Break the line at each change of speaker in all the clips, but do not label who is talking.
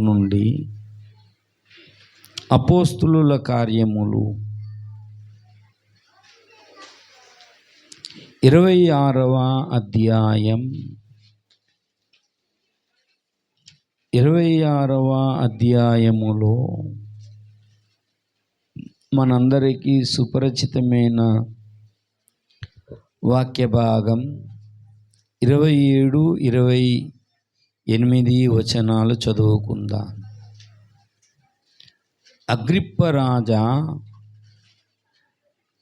నుండి అపోస్తులుల కార్యములు 26వ అధ్యాయం 26వ అధ్యాయములో మనందరికీ సుపరిచితమైన వాక్య భాగం 27, 28 వచనాలు చదువుకుందాం. అగ్రిప్ప రాజా,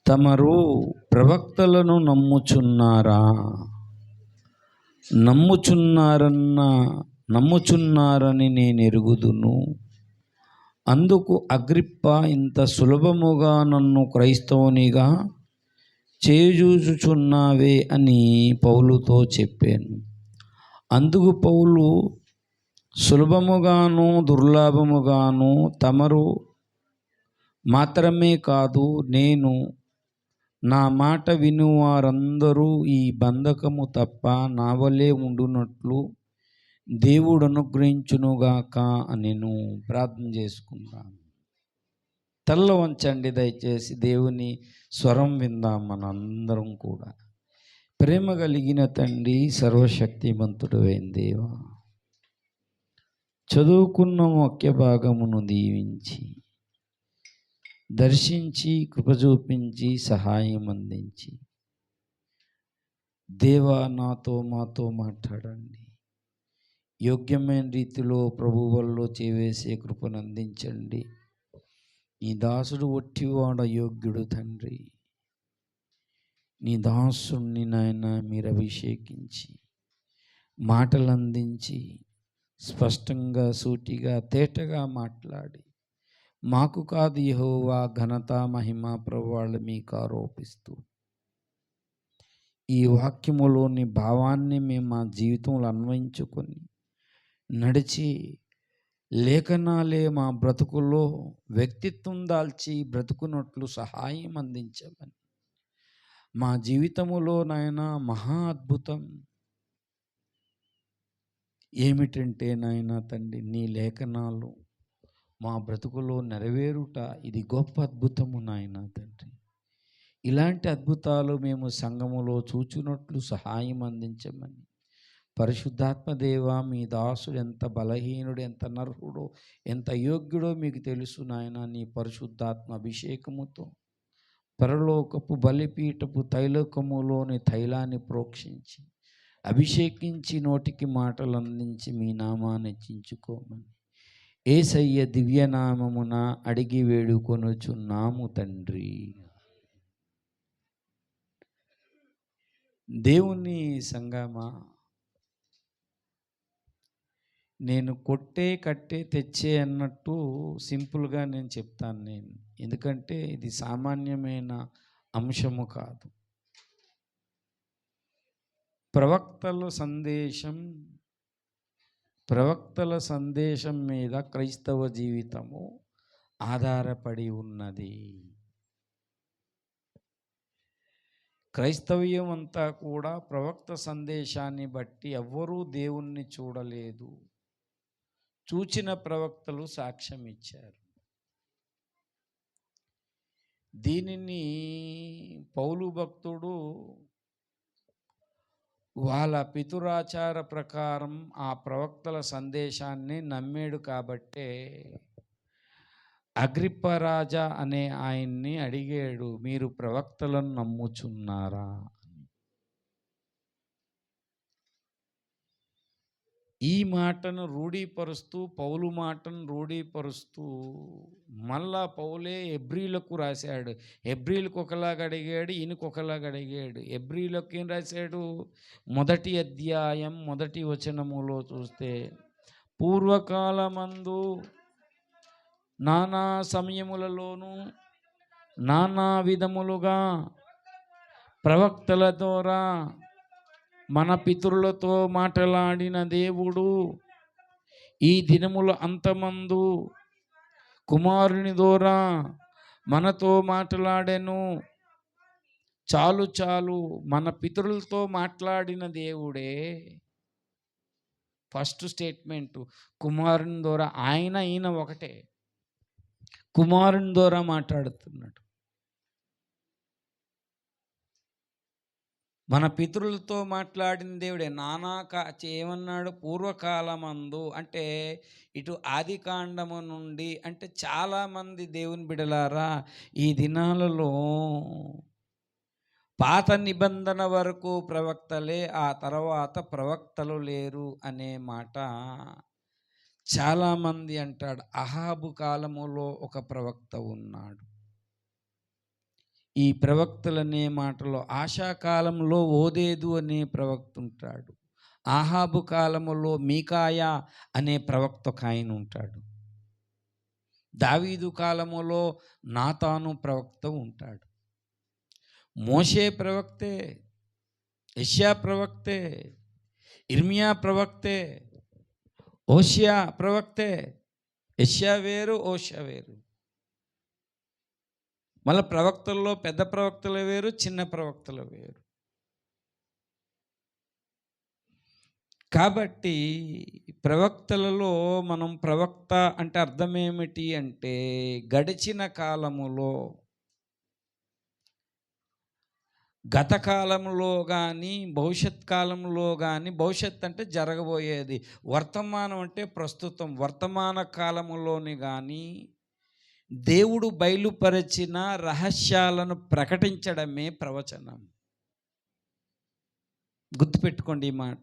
తమరు ప్రవక్తలను నమ్ముచున్నారని నేను ఎరుగుదును. అందుకు అగ్రిప్ప, ఇంత సులభముగా నన్ను క్రైస్తవునిగా చేజూచుచున్నావే అని పౌలుతో చెప్పాను. అందుకు పౌలు, సులభముగాను దుర్లాభముగాను తమరు మాత్రమే కాదు, నేను నా మాట వినువారందరూ ఈ బంధకము తప్ప నా వలె ఉండునట్లు దేవుడు అనుగ్రహించునుగాక అని నేను ప్రార్థన చేసుకుంటాను. తల్ల వంచండి దయచేసి, దేవుని స్వరం విందాం మనందరం కూడా. ప్రేమ కలిగిన తండ్రి, సర్వశక్తిమంతుడు అయిన దేవా, చదువుకున్న వాక్య భాగమును దీవించి దర్శించి కృప చూపించి సహాయం అందించి దేవా, మాతో మాట్లాడండి. యోగ్యమైన రీతిలో ప్రభువుల్లో చేవేసే కృపను అందించండి. నీ దాసుడు ఒట్టివాడ యోగ్యుడు తండ్రి. నీ దాసుని నాయన మీరు అభిషేకించి మాటలు అందించి స్పష్టంగా, సూటిగా, తేటగా మాట్లాడి, మాకు కాదు యెహోవా ఘనత మహిమ ప్రభువాళ్ళు మీకు ఆరోపిస్తూ ఈ వాక్యములోని భావాన్ని మేము మా జీవితంలో అన్వయించుకొని నడిచి లేఖనాలే మా బ్రతుకుల్లో వ్యక్తిత్వం దాల్చి బ్రతుకున్నట్లు సహాయం అందించమని, మా జీవితములో నాయన మహా అద్భుతం ఏమిటంటే నాయన తండ్రి, నీ లేఖనాలు మా బ్రతుకులో నెరవేరుట ఇది గొప్ప అద్భుతము నాయన తండ్రి. ఇలాంటి అద్భుతాలు మేము సంఘములో చూచున్నట్లు సహాయం అందించమని, పరిశుద్ధాత్మ దేవ, మీ దాసుడు ఎంత బలహీనుడు, ఎంత నర్హుడో, ఎంత యోగ్యుడో మీకు తెలుసు నాయన. నీ పరిశుద్ధాత్మ అభిషేకముతో పరలోకపు బలిపీఠపు తైలకములోని తైలాన్ని ప్రోక్షించి అభిషేకించి నోటికి మాటలు అందించి మీ నామాన్ని హెచ్చించుకోమని యేసయ్య దివ్యనామమున అడిగి వేడుకొనుచున్నాము తండ్రి. దేవుని సంగమా, నేను కొట్టే కట్టే తెచ్చే అన్నట్టు సింపుల్గా నేను చెప్తాను. ఎందుకంటే ఇది సామాన్యమైన అంశము కాదు. ప్రవక్తల సందేశం మీద క్రైస్తవ జీవితము ఆధారపడి ఉన్నది. క్రైస్తవ్యం అంతా కూడా ప్రవక్త సందేశాన్ని బట్టి ఎవ్వరూ దేవుణ్ణి చూడలేదు. చూచిన ప్రవక్తలు సాక్ష్యం ఇచ్చారు. దీనిని పౌలు భక్తుడు వాళ్ళ పితురాచార ప్రకారం ఆ ప్రవక్తల సందేశాన్ని నమ్మాడు. కాబట్టే అగ్రిప్ప రాజా అనే ఆయన్ని అడిగాడు, మీరు ప్రవక్తలను నమ్ముచున్నారా? ఈ మాటను రూఢీపరుస్తూ, పౌలు మాటను రూఢీపరుస్తూ మళ్ళా పౌలే హెబ్రీలకు రాశాడు. హెబ్రీలకు ఒకలాగా అడిగాడు, ఈయనకు ఒకలాగా అడిగాడు. హెబ్రీలకు ఏం రాశాడు? 1వ అధ్యాయం 1వ వచనములో చూస్తే, పూర్వకాలమందు నానా సమయములలోనూ నానా విధములుగా ప్రవక్తల ద్వారా మన పితరులతో మాట్లాడిన దేవుడు ఈ దినముల అంతమందు కుమారుని ద్వారా మనతో మాట్లాడెను. చాలు, మన పితరులతో మాట్లాడిన దేవుడే ఫస్ట్ స్టేట్మెంటు కుమారుని ద్వారా ఈయన ఒకటే, కుమారుని ద్వారా మాట్లాడుతున్నాడు. మన పితరులతో మాట్లాడిన దేవుడే ఏమన్నాడు? పూర్వకాలమందు అంటే ఇటు ఆది కాండము నుండి, అంటే చాలామంది దేవుని బిడలారా ఈ దినాలలో పాత నిబంధన వరకు ప్రవక్తలే, ఆ తర్వాత ప్రవక్తలు లేరు అనే మాట చాలామంది అంటాడు. అహాబు కాలములో ఒక ప్రవక్త ఉన్నాడు. ఈ ప్రవక్తలనే మాటలో ఆశాకాలంలో ఓదేదు అనే ప్రవక్త ఉంటాడు. ఆహాబు కాలములో మీకాయా అనే ప్రవక్త ఒక ఆయన ఉంటాడు. దావీదు కాలములో నాతాను ప్రవక్త ఉంటాడు. మోషే ప్రవక్తే, యెషయా ప్రవక్తే, ఇర్మియా ప్రవక్తే, ఓషియా ప్రవక్తే. యెషయా వేరు, ఓషియా వేరు. మళ్ళీ ప్రవక్తల్లో పెద్ద ప్రవక్తలు వేరు, చిన్న ప్రవక్తలు వేరు. కాబట్టి ప్రవక్తలలో మనం ప్రవక్త అంటే అర్థం ఏమిటి అంటే గడిచిన కాలములో, గత కాలంలో కానీ భవిష్యత్ కాలంలో కానీ, భవిష్యత్ అంటే జరగబోయేది, వర్తమానం అంటే ప్రస్తుతం, వర్తమాన కాలములోని కానీ దేవుడు బయలుపరిచిన రహస్యాలను ప్రకటించడమే ప్రవచనం. గుర్తుపెట్టుకోండి ఈ మాట.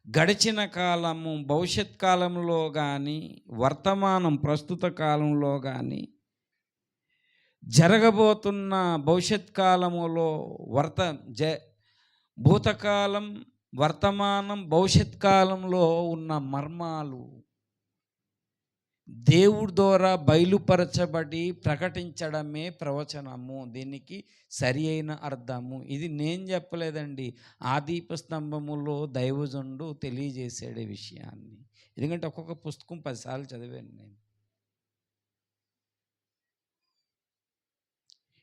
గడిచిన కాలము భవిష్యత్ కాలంలో కానీ, వర్తమానం ప్రస్తుత కాలంలో కానీ, జరగబోతున్న భవిష్యత్ కాలములో భూతకాలం, వర్తమానం, భవిష్యత్ కాలంలో ఉన్న మర్మాలు దేవుడి ద్వారా బయలుపరచబడి ప్రకటించడమే ప్రవచనము. దీనికి సరి అయిన అర్థము. ఇది నేను చెప్పలేదండి, ఆ దీపస్తంభములో దైవజనుడు తెలియజేసాడు విషయాన్ని. ఎందుకంటే ఒక్కొక్క పుస్తకం 10 సార్లు చదివాను నేను.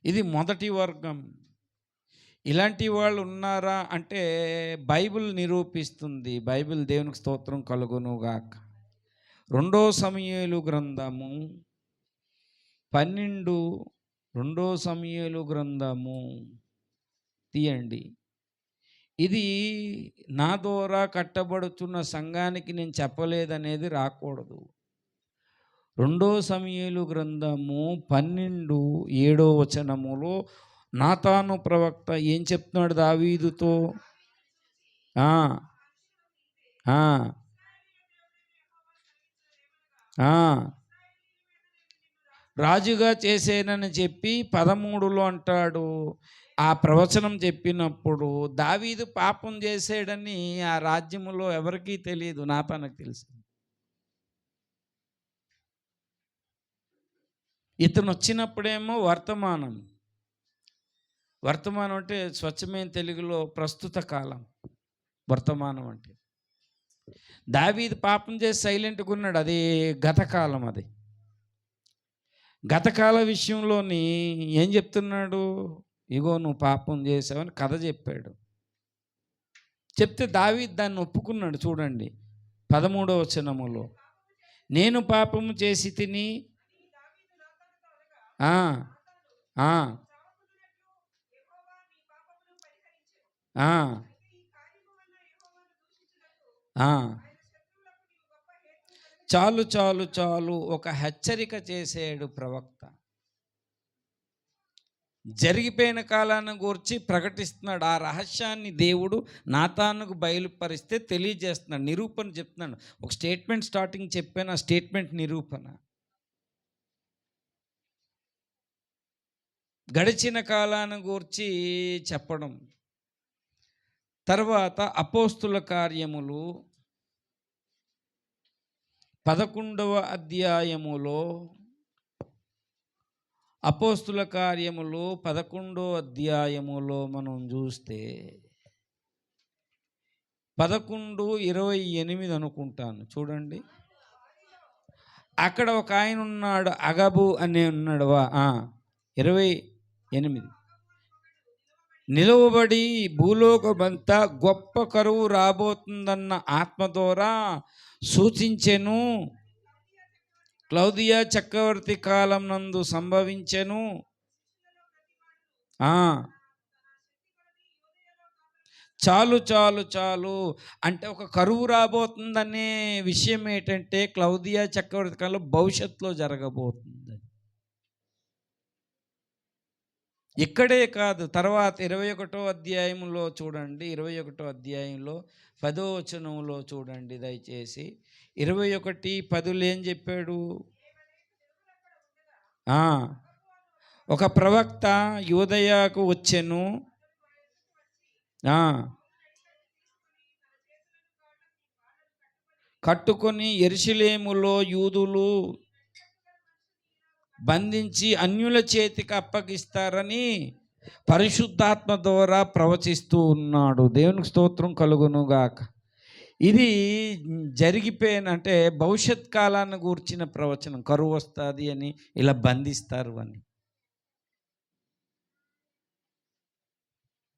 ఇది మొదటి వర్గం. ఇలాంటి వాళ్ళు ఉన్నారా అంటే బైబిల్ నిరూపిస్తుంది. బైబిల్ దేవునికి స్తోత్రం కలుగునుగాక. 2 సమూయేలు గ్రంథము 12, 2 సమూయేలు గ్రంథము తీయండి. ఇది నా ద్వారా కట్టబడుతున్న సంఘానికి నేను చెప్పలేదనేది రాకూడదు. 2 సమూయేలు గ్రంథము 12:7 నాతాను ప్రవక్త ఏం చెప్తున్నాడు దావీదుతో? రాజుగా చేసేనని చెప్పి 13లో అంటాడు. ఆ ప్రవచనం చెప్పినప్పుడు దావీదు పాపం చేసాడని ఆ రాజ్యములో ఎవరికీ తెలియదు, నాతానుకు తెలుసు. ఇతను వచ్చినప్పుడేమో వర్తమానం అంటే స్వచ్ఛమైన తెలుగులో ప్రస్తుత కాలం. వర్తమానం అంటే దావీదు పాపం చేసి సైలెంట్గా ఉన్నాడు, అది గతకాలం. అది గతకాల విషయంలోని ఏం చెప్తున్నాడు? ఇగో నువ్వు పాపం చేసావని కథ చెప్పాడు. చెప్తే దావీదు దాన్ని ఒప్పుకున్నాడు. చూడండి 13వ వచనములో, నేను పాపము చేసి తిని చాలు చాలు చాలు, ఒక హెచ్చరిక చేసాడు ప్రవక్త. జరిగిపోయిన కాలాన్ని గురించి ప్రకటిస్తున్నాడు. ఆ రహస్యాన్ని దేవుడు నాతానుకు బయలుపరిస్తే తెలియజేస్తున్నాడు, నిరూపణ చెప్తున్నాడు. ఒక స్టేట్మెంట్ స్టార్టింగ్ చెప్పాను, ఆ స్టేట్మెంట్ నిరూపణ. గడిచిన కాలాన్ని గురించి చెప్పడం. తర్వాత అపోస్తుల కార్యములు 11వ అధ్యాయములో, అపోస్తుల కార్యములు 11వ అధ్యాయములో మనం చూస్తే 11:28 అనుకుంటాను. చూడండి, అక్కడ ఒక ఆయన ఉన్నాడు, అగబు అనే ఉన్నాడు. 28 నిలువబడి భూలోకమంతా గొప్ప కరువు రాబోతుందన్న ఆత్మ ద్వారా సూచించెను. క్లౌదియా చక్రవర్తి కాలం నందు సంభవించెను. ఆ చాలు చాలు చాలు అంటే ఒక కరువు రాబోతుందనే విషయం ఏంటంటే క్లౌదియా చక్రవర్తి కాలంలో భవిష్యత్తులో జరగబోతుంది. ఇక్కడే కాదు, తర్వాత 21 అధ్యాయంలో చూడండి. 21 అధ్యాయంలో 10వ వచనంలో చూడండి దయచేసి. 21:10 ఏం చెప్పాడు? ఆ ఒక ప్రవక్త యూదయకు వచ్చెను. ఆ కట్టుకొని యెరూషలేములో యూదులు బంధించి అన్యుల చేతికి అప్పగిస్తారని పరిశుద్ధాత్మ ద్వారా ప్రవచిస్తూ ఉన్నాడు. దేవునికి స్తోత్రం కలుగును గాక. ఇది జరిగిపోయిన అంటే భవిష్యత్ కాలాన్ని గూర్చిన ప్రవచనం. కరువు వస్తుంది అని, ఇలా బంధిస్తారు అని.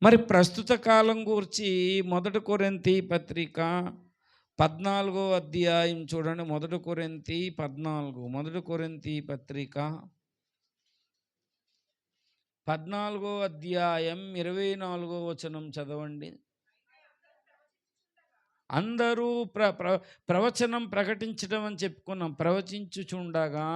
మరి ప్రస్తుత కాలం గూర్చి 1 కొరింథీ పత్రిక 14వ అధ్యాయం చూడండి. 1 కొరింథీ 14, 1 కొరింథీ పత్రిక 14వ అధ్యాయం 24వ వచనం చదవండి. అందరూ ప్రవచనం ప్రకటించడం అని చెప్పుకున్నాం. ప్రవచించుచుండగా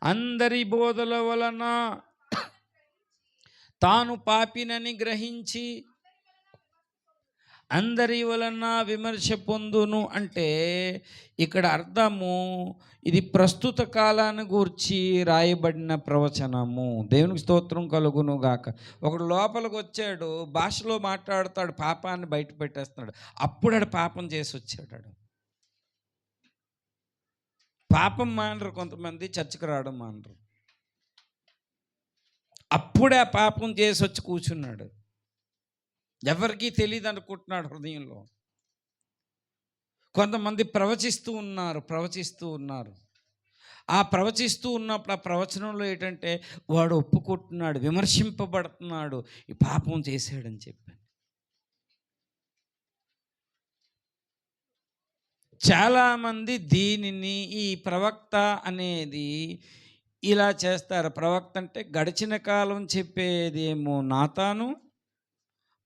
అందరి బోధల వలన తాను పాపినని గ్రహించి అందరి వలన విమర్శ పొందును. అంటే ఇక్కడ అర్థము, ఇది ప్రస్తుత కాలాన్ని గూర్చి రాయబడిన ప్రవచనము. దేవునికి స్తోత్రం కలుగును గాక. ఒకడు లోపలికి వచ్చాడు, భాషలో మాట్లాడుతాడు, పాపాన్ని బయట పెట్టేస్తున్నాడు. అప్పుడు ఆడు పాపం చేసి వచ్చాడు. పాపం మానరు కొంతమంది, చర్చకు రావడం మానరు. అప్పుడే ఆ పాపం చేసి వచ్చి కూర్చున్నాడు. ఎవరికీ తెలియదు అనుకుంటున్నాడు హృదయంలో. కొంతమంది ప్రవచిస్తూ ఉన్నారు. ఆ ప్రవచిస్తూ ఉన్నప్పుడు ఆ ప్రవచనంలో ఏంటంటే వాడు ఒప్పుకుంటున్నాడు, విమర్శింపబడుతున్నాడు, ఈ పాపం చేశాడని చెప్పి. చాలామంది దీనిని, ఈ ప్రవక్త అనేది ఇలా చేస్తారు. ప్రవక్త అంటే గడిచిన కాలం చెప్పేదేమో నాతాను,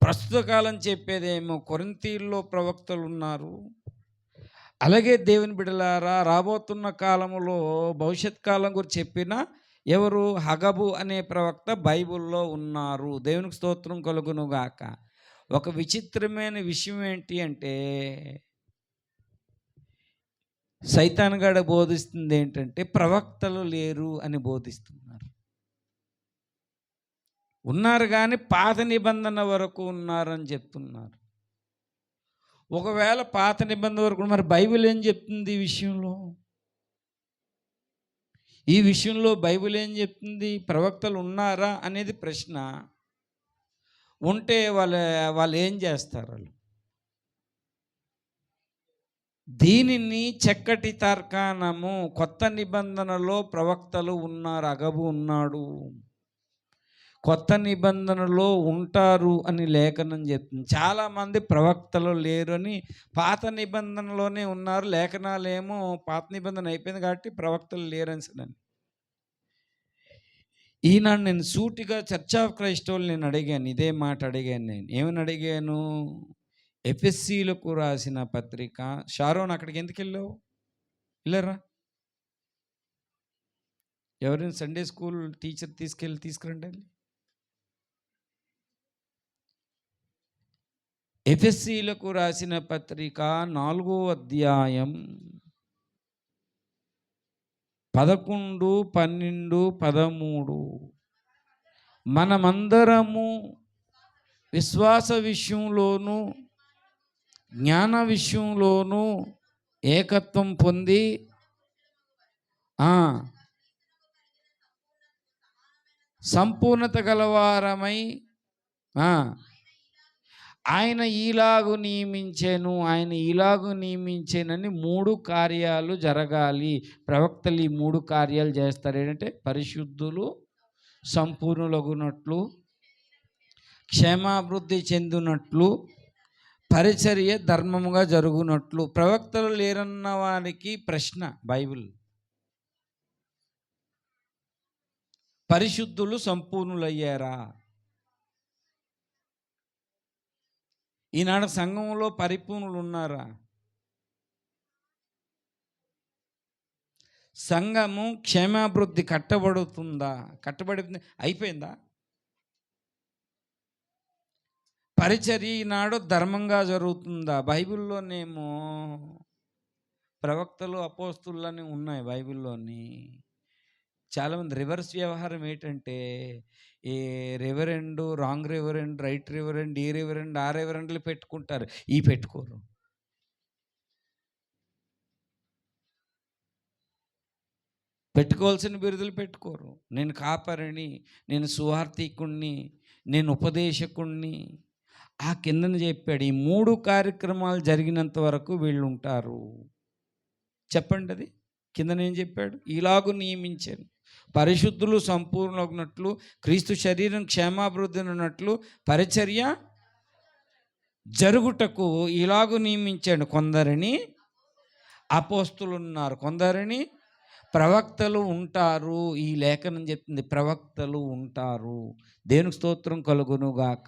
ప్రస్తుత కాలం చెప్పేదేమో కొరింథీల్లో ప్రవక్తలు ఉన్నారు. అలాగే దేవుని బిడ్డలారా, రాబోతున్న కాలంలో భవిష్యత్ కాలం గురించి చెప్పిన ఎవరు? హగబు అనే ప్రవక్త బైబిల్లో ఉన్నారు. దేవునికి స్తోత్రం కలుగును గాక. ఒక విచిత్రమైన విషయం ఏంటి అంటే, సైతానుగాడు బోధిస్తుంది ఏంటంటే ప్రవక్తలు లేరు అని బోధిస్తున్నారు. ఉన్నారు కానీ పాత నిబంధన వరకు ఉన్నారని చెప్తున్నారు. ఒకవేళ పాత నిబంధన వరకు మరి బైబిల్ ఏం చెప్తుంది ఈ విషయంలో? ఈ విషయంలో బైబిల్ ఏం చెప్తుంది? ప్రవక్తలు ఉన్నారా అనేది ప్రశ్న. ఉంటే వాళ్ళు ఏం చేస్తారు? వాళ్ళు దీనిని చక్కటి తర్కానము, కొత్త నిబంధనలో ప్రవక్తలు ఉన్నారు, హగబు ఉన్నాడు, కొత్త నిబంధనలో ఉంటారు అని లేఖనం చెప్తుంది. చాలామంది ప్రవక్తలు లేరు అని పాత నిబంధనలోనే ఉన్నారు, లేఖనాలేమో పాత నిబంధన అయిపోయింది కాబట్టి ప్రవక్తలు లేరని సడని. ఈనాడు నేను సూటిగా చర్చ్ ఆఫ్ క్రైస్ట్ వాళ్ళు నేను అడిగాను, ఇదే మాట అడిగాను. నేను ఏమని అడిగాను? ఎఫెసీలకు రాసిన పత్రిక. షారోన్ అక్కడికి ఎందుకు వెళ్ళావు? వెళ్ళారా? ఎవరైనా సండే స్కూల్ టీచర్ తీసుకురండి. ఎఫెసీలకు రాసిన పత్రిక 4వ అధ్యాయం 11, 12, 13. మనమందరము విశ్వాస విషయంలోనూ జ్ఞాన విషయంలోనూ ఏకత్వం పొంది సంపూర్ణత గలవారమై ఆయన ఈలాగు నియమించెను, ఆయన ఈలాగు నియమించెనని 3 కార్యాలు జరగాలి. ప్రవక్తలు ఈ 3 కార్యాలు చేస్తారు. ఏంటంటే పరిశుద్ధులు సంపూర్ణులగునట్లు, క్షేమాభివృద్ధి చెందినట్లు, పరిచర్య ధర్మముగా జరుగునట్లు. ప్రవక్తలు లేరన్న వారికి ప్రశ్న బైబిల్. పరిశుద్ధులు సంపూర్ణులయ్యారా? ఈనాడు సంఘంలో పరిపూర్ణులు ఉన్నారా? సంఘము క్షేమాభివృద్ధి కట్టబడుతుందా? కట్టబడింది అయిపోయిందా? పరిచర్య ఈనాడు ధర్మంగా జరుగుతుందా? బైబిల్లోనేమో ప్రవక్తలు అపోస్తులని ఉన్నాయి బైబిల్లోని. చాలామంది రివర్స్ వ్యవహారం ఏంటంటే ఈ రెవరెండు, రాంగ్ రెవరెండ్, రైట్ రెవరెండ్, ఈ రెవరెండ్, ఆ రెవరెండ్లు పెట్టుకుంటారు, ఈ పెట్టుకోరు. పెట్టుకోవాల్సిన బిరుదులు పెట్టుకోరు. నేను కాపరిని, నేను సువార్థికుణ్ణి, నేను ఉపదేశకుణ్ణి. ఆ కిందని చెప్పాడు ఈ 3 కార్యక్రమాలు జరిగినంత వరకు వీళ్ళు ఉంటారు. చెప్పండి అది కిందనేం చెప్పాడు? ఇలాగు నియమించాను, పరిశుద్ధులు సంపూర్ణులగునట్లు, క్రీస్తు శరీరం క్షేమాభివృద్ధి ఉన్నట్లు, పరిచర్య జరుగుటకు ఇలాగు నియమించాడు. కొందరిని అపోస్తులు ఉన్నారు, కొందరిని ప్రవక్తలు ఉంటారు. ఈ లేఖనం చెప్తుంది ప్రవక్తలు ఉంటారు. దేవునికి స్తోత్రం కలుగునుగాక.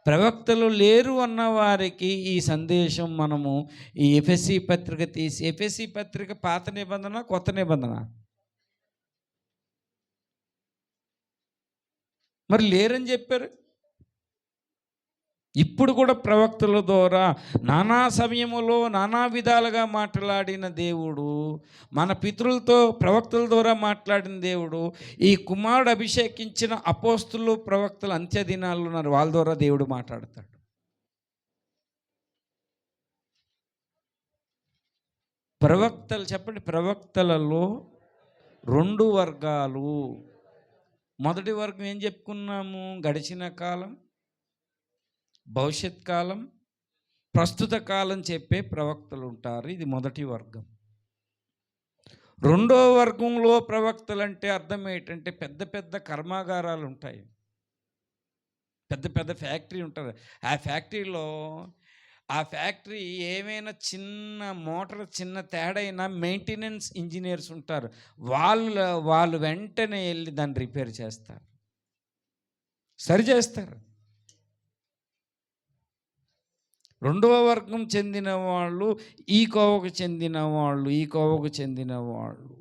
ప్రవక్తలు లేరు అన్న వారికి ఈ సందేశం మనము ఈ ఎఫెసీ పత్రిక తీసి, ఎఫెసీ పత్రిక పాత నిబంధన కొత్త నిబంధన? మరి లేరని చెప్పారు. ఇప్పుడు కూడా ప్రవక్తల ద్వారా నానా సమయములో నానా విధాలుగా మాట్లాడిన దేవుడు, మన పితరులతో ప్రవక్తల ద్వారా మాట్లాడిన దేవుడు, ఈ కుమారుడు అభిషేకించిన అపోస్తులు ప్రవక్తలు అంత్య దినాల్లో ఉన్నారు, వాళ్ళ ద్వారా దేవుడు మాట్లాడతాడు. ప్రవక్తలు చెప్పండి, ప్రవక్తలలో 2 వర్గాలు. మొదటి వర్గం ఏం చెప్పుకున్నాము? గడిచిన కాలం, భవిష్యత్ కాలం, ప్రస్తుత కాలం చెప్పే ప్రవక్తలు ఉంటారు. ఇది మొదటి వర్గం. రెండో వర్గంలో ప్రవక్తలు అంటే అర్థం ఏంటంటే పెద్ద పెద్ద కర్మాగారాలు ఉంటాయి, పెద్ద పెద్ద ఫ్యాక్టరీ ఉంటుంది. ఆ ఫ్యాక్టరీలో ఏమైనా చిన్న మోటార్ చిన్న తేడైనా మెయింటెనెన్స్ ఇంజనీర్స్ ఉంటారు. వాళ్ళు వెంటనే వెళ్ళి దాన్ని రిపేర్ చేస్తారు, సరి చేస్తారు. రెండవ వర్గం చెందిన వాళ్ళు ఈ కోవకు చెందిన వాళ్ళు, ఈ కోవకు చెందిన వాళ్ళు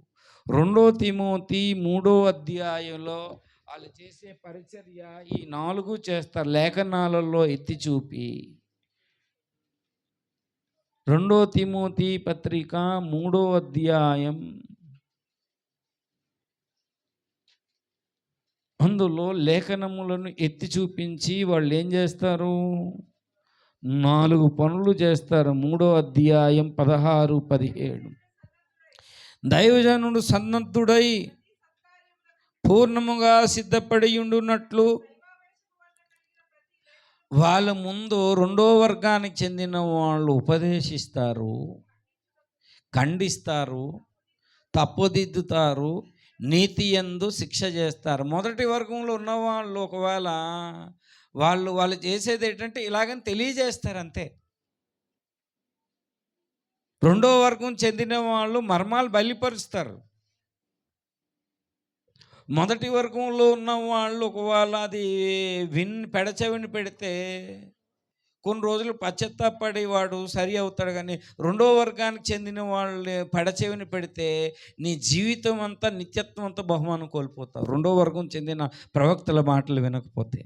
2 తిమోతి 3వ అధ్యాయంలో వాళ్ళు చేసే పరిచర్య ఈ 4 చేస్తారు. లేఖనాలలో ఎత్తి చూపి 2 తిమోతి పత్రిక 3వ అధ్యాయం అందులో లేఖనములను ఎత్తి చూపించి వాళ్ళు ఏం చేస్తారు? 4 పనులు చేస్తారు. 3వ అధ్యాయం 16, 17. దైవజనుడు సన్నద్ధుడై పూర్ణముగా సిద్ధపడి ఉండునట్లు వాళ్ళ ముందు 2వ వర్గానికి చెందిన వాళ్ళు ఉపదేశిస్తారు, ఖండిస్తారు, తప్పుదిద్దుతారు, నీతి యందు శిక్ష చేస్తారు. మొదటి వర్గంలో ఉన్నవాళ్ళు ఒకవేళ వాళ్ళు చేసేది ఏంటంటే ఇలాగని తెలియజేస్తారు అంతే. రెండో వర్గం చెందిన వాళ్ళు మర్మాలు బయలుపరుస్తారు. మొదటి వర్గంలో ఉన్న వాళ్ళు ఒకవేళ అది పెడచెవిని పెడితే కొన్ని రోజులు పశ్చాత్తాపడి వాడు సరి అవుతాడు. కానీ రెండో వర్గానికి చెందిన వాళ్ళు పెడచెవిని పెడితే నీ జీవితం అంతా, నిత్యత్వం అంతా బహుమానం కోల్పోతావు, రెండో వర్గం చెందిన ప్రవక్తల మాటలు వినకపోతే.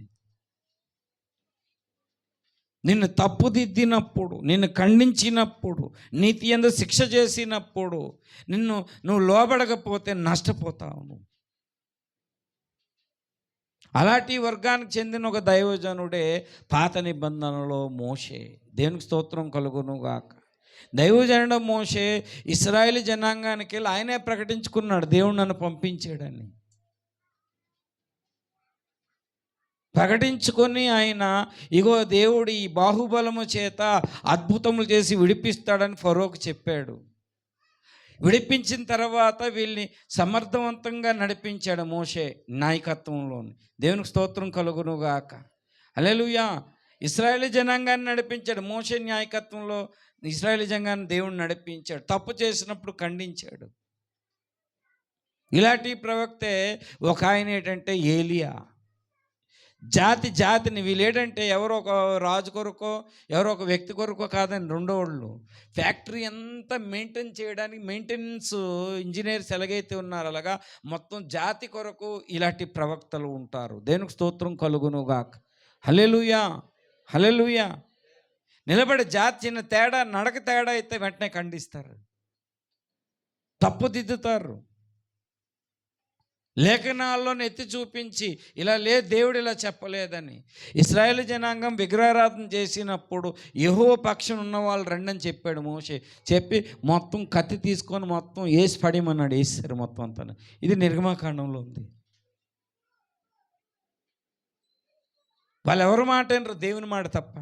నిన్ను తప్పుదిద్దినప్పుడు, నిన్ను ఖండించినప్పుడు, నీతి యందు శిక్ష చేసినప్పుడు నువ్వు లోబడకపోతే నష్టపోతావు. అలాంటి వర్గానికి చెందిన ఒక దైవజనుడే పాత నిబంధనలో మోషే. దేవునికి స్తోత్రం కలుగును గాక. దైవజనుడు మోషే ఇశ్రాయేలు జనాంగానికి వెళ్ళి ఆయనే ప్రకటించుకున్నాడు, దేవుడు నన్ను పంపించాడని. ప్రకటించుకొని ఆయన ఇగో దేవుడు ఈ బాహుబలము చేత అద్భుతములు చేసి విడిపిస్తాడని ఫరోకు చెప్పాడు. విడిపించిన తర్వాత వీళ్ళని సమర్థవంతంగా నడిపించాడు మోషే నాయకత్వంలో. దేవునికి స్తోత్రం కలుగునుగాక. హల్లెలూయా. ఇశ్రాయేలు జనాంగాన్ని నడిపించాడు. మోషే నాయకత్వంలో ఇశ్రాయేలు జనాంగాన్ని దేవుడు నడిపించాడు. తప్పు చేసినప్పుడు ఖండించాడు. ఇలాంటి ప్రవక్తే ఒక ఆయన ఏంటంటే ఏలియా. జాతిని వీళ్ళేటంటే ఎవరో ఒక రాజు కొరకో ఎవరో ఒక వ్యక్తి కొరకో కాదని రెండో వాళ్ళు ఫ్యాక్టరీ అంతా మెయింటైన్ చేయడానికి మెయింటెనెన్స్ ఇంజనీర్స్ ఎలాగైతే ఉన్నారో అలాగా మొత్తం జాతి కొరకు ఇలాంటి ప్రవక్తలు ఉంటారు. దేవునికి స్తోత్రం కలుగునుగాక. హల్లెలూయా, హల్లెలూయా. నిలబడి జాతి చిన్న తేడా నడక తేడా అయితే వెంటనే ఖండిస్తారు, తప్పుదిద్దుతారు. లేఖనాల్లో ఎత్తి చూపించి ఇలా లేదు, దేవుడు ఇలా చెప్పలేదని. ఇశ్రాయేల్ జనాంగం విగ్రహారాధన చేసినప్పుడు యెహోవా పక్షం ఉన్న వాళ్ళు రండని చెప్పాడు మోషే. చెప్పి మొత్తం కత్తి తీసుకొని మొత్తం వేసి పడేయమన్నాడు. వేసారు మొత్తం అంతా. ఇది నిర్గమకాండంలో ఉంది. వాళ్ళు ఎవరి మాట వినరు, దేవుని మాట తప్ప.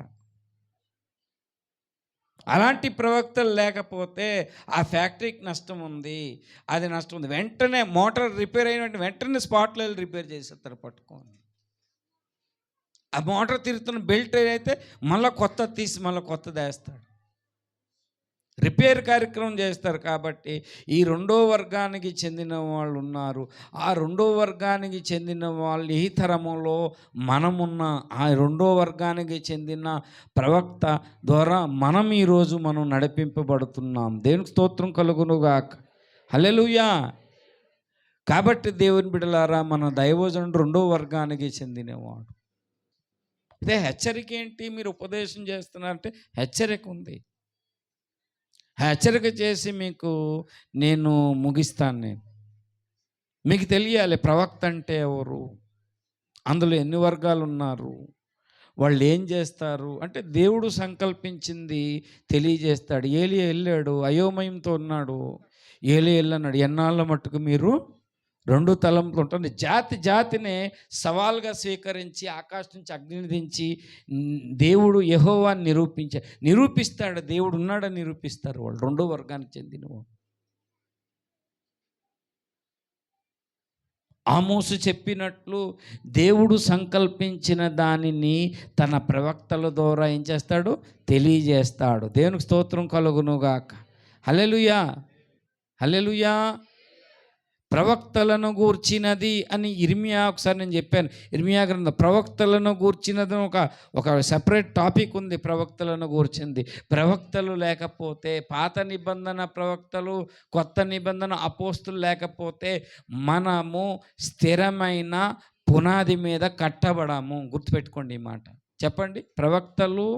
అలాంటి ప్రవక్తలు లేకపోతే ఆ ఫ్యాక్టరీకి నష్టం ఉంది, అది నష్టం ఉంది. వెంటనే మోటార్ రిపేర్ అయిన వెంటనే స్పాట్లో వెళ్ళి రిపేర్ చేసేస్తారు పట్టుకొని. ఆ మోటార్ తిరుగుతున్న బెల్ట్ అయితే మళ్ళీ కొత్త తీసి మళ్ళీ కొత్తది వేస్తాడు. రిపేర్ కార్యక్రమం చేస్తారు. కాబట్టి ఈ రెండో వర్గానికి చెందిన వాళ్ళు ఉన్నారు. ఆ రెండో వర్గానికి చెందిన వాళ్ళు ఈ తరములో మనమున్న ఆ రెండో వర్గానికి చెందిన ప్రవక్త ద్వారా మనం ఈరోజు మనం నడిపింపబడుతున్నాం. దేవునికి స్తోత్రం కలుగునుగాక. హల్లెలూయా. కాబట్టి దేవుని బిడ్డలారా, మన దైవజనుడు రెండో వర్గానికి చెందినవాడు. అదే హెచ్చరిక ఏంటి? మీరు ఉపదేశం చేస్తున్నారంటే హెచ్చరిక ఉంది. హెచ్చరిక చేసి మీకు నేను ముగిస్తాను. మీకు తెలియాలి ప్రవక్త అంటే ఎవరు, అందులో ఎన్ని వర్గాలు ఉన్నారు, వాళ్ళు ఏం చేస్తారు అంటే దేవుడు సంకల్పించింది తెలియజేస్తాడు. ఏలియా వెళ్ళాడు, అయోమయంతో ఉన్నాడు. ఏలియా వెళ్ళన్నాడు, ఎన్నాళ్ళ మట్టుకు మీరు రెండు తలంపులు ఉంటుంది. జాతినే సవాల్గా స్వీకరించి ఆకాశం నుంచి అగ్నిని దించి దేవుడు యెహోవాని నిరూపిస్తాడు. దేవుడు ఉన్నాడని నిరూపిస్తారు వాళ్ళు, రెండో వర్గానికి చెందినవాడు. ఆమోసు చెప్పినట్లు దేవుడు సంకల్పించిన దానిని తన ప్రవక్తల ద్వారా ఏం చేస్తాడు? తెలియజేస్తాడు. దేవునికి స్తోత్రం కలుగునుగాక. హల్లెలూయా, హల్లెలూయా. ప్రవక్తలను గూర్చినది అని ఇర్మియా ఒకసారి నేను చెప్పాను. ఇర్మియా గ్రంథం ప్రవక్తలను గూర్చినది ఒక సెపరేట్ టాపిక్ ఉంది. ప్రవక్తలను గూర్చింది. ప్రవక్తలు లేకపోతే, పాత నిబంధన ప్రవక్తలు, కొత్త నిబంధన అపోస్తులు లేకపోతే మనము స్థిరమైన పునాది మీద కట్టబడము. గుర్తుపెట్టుకోండి ఈ మాట. చెప్పండి. ప్రవక్తలు,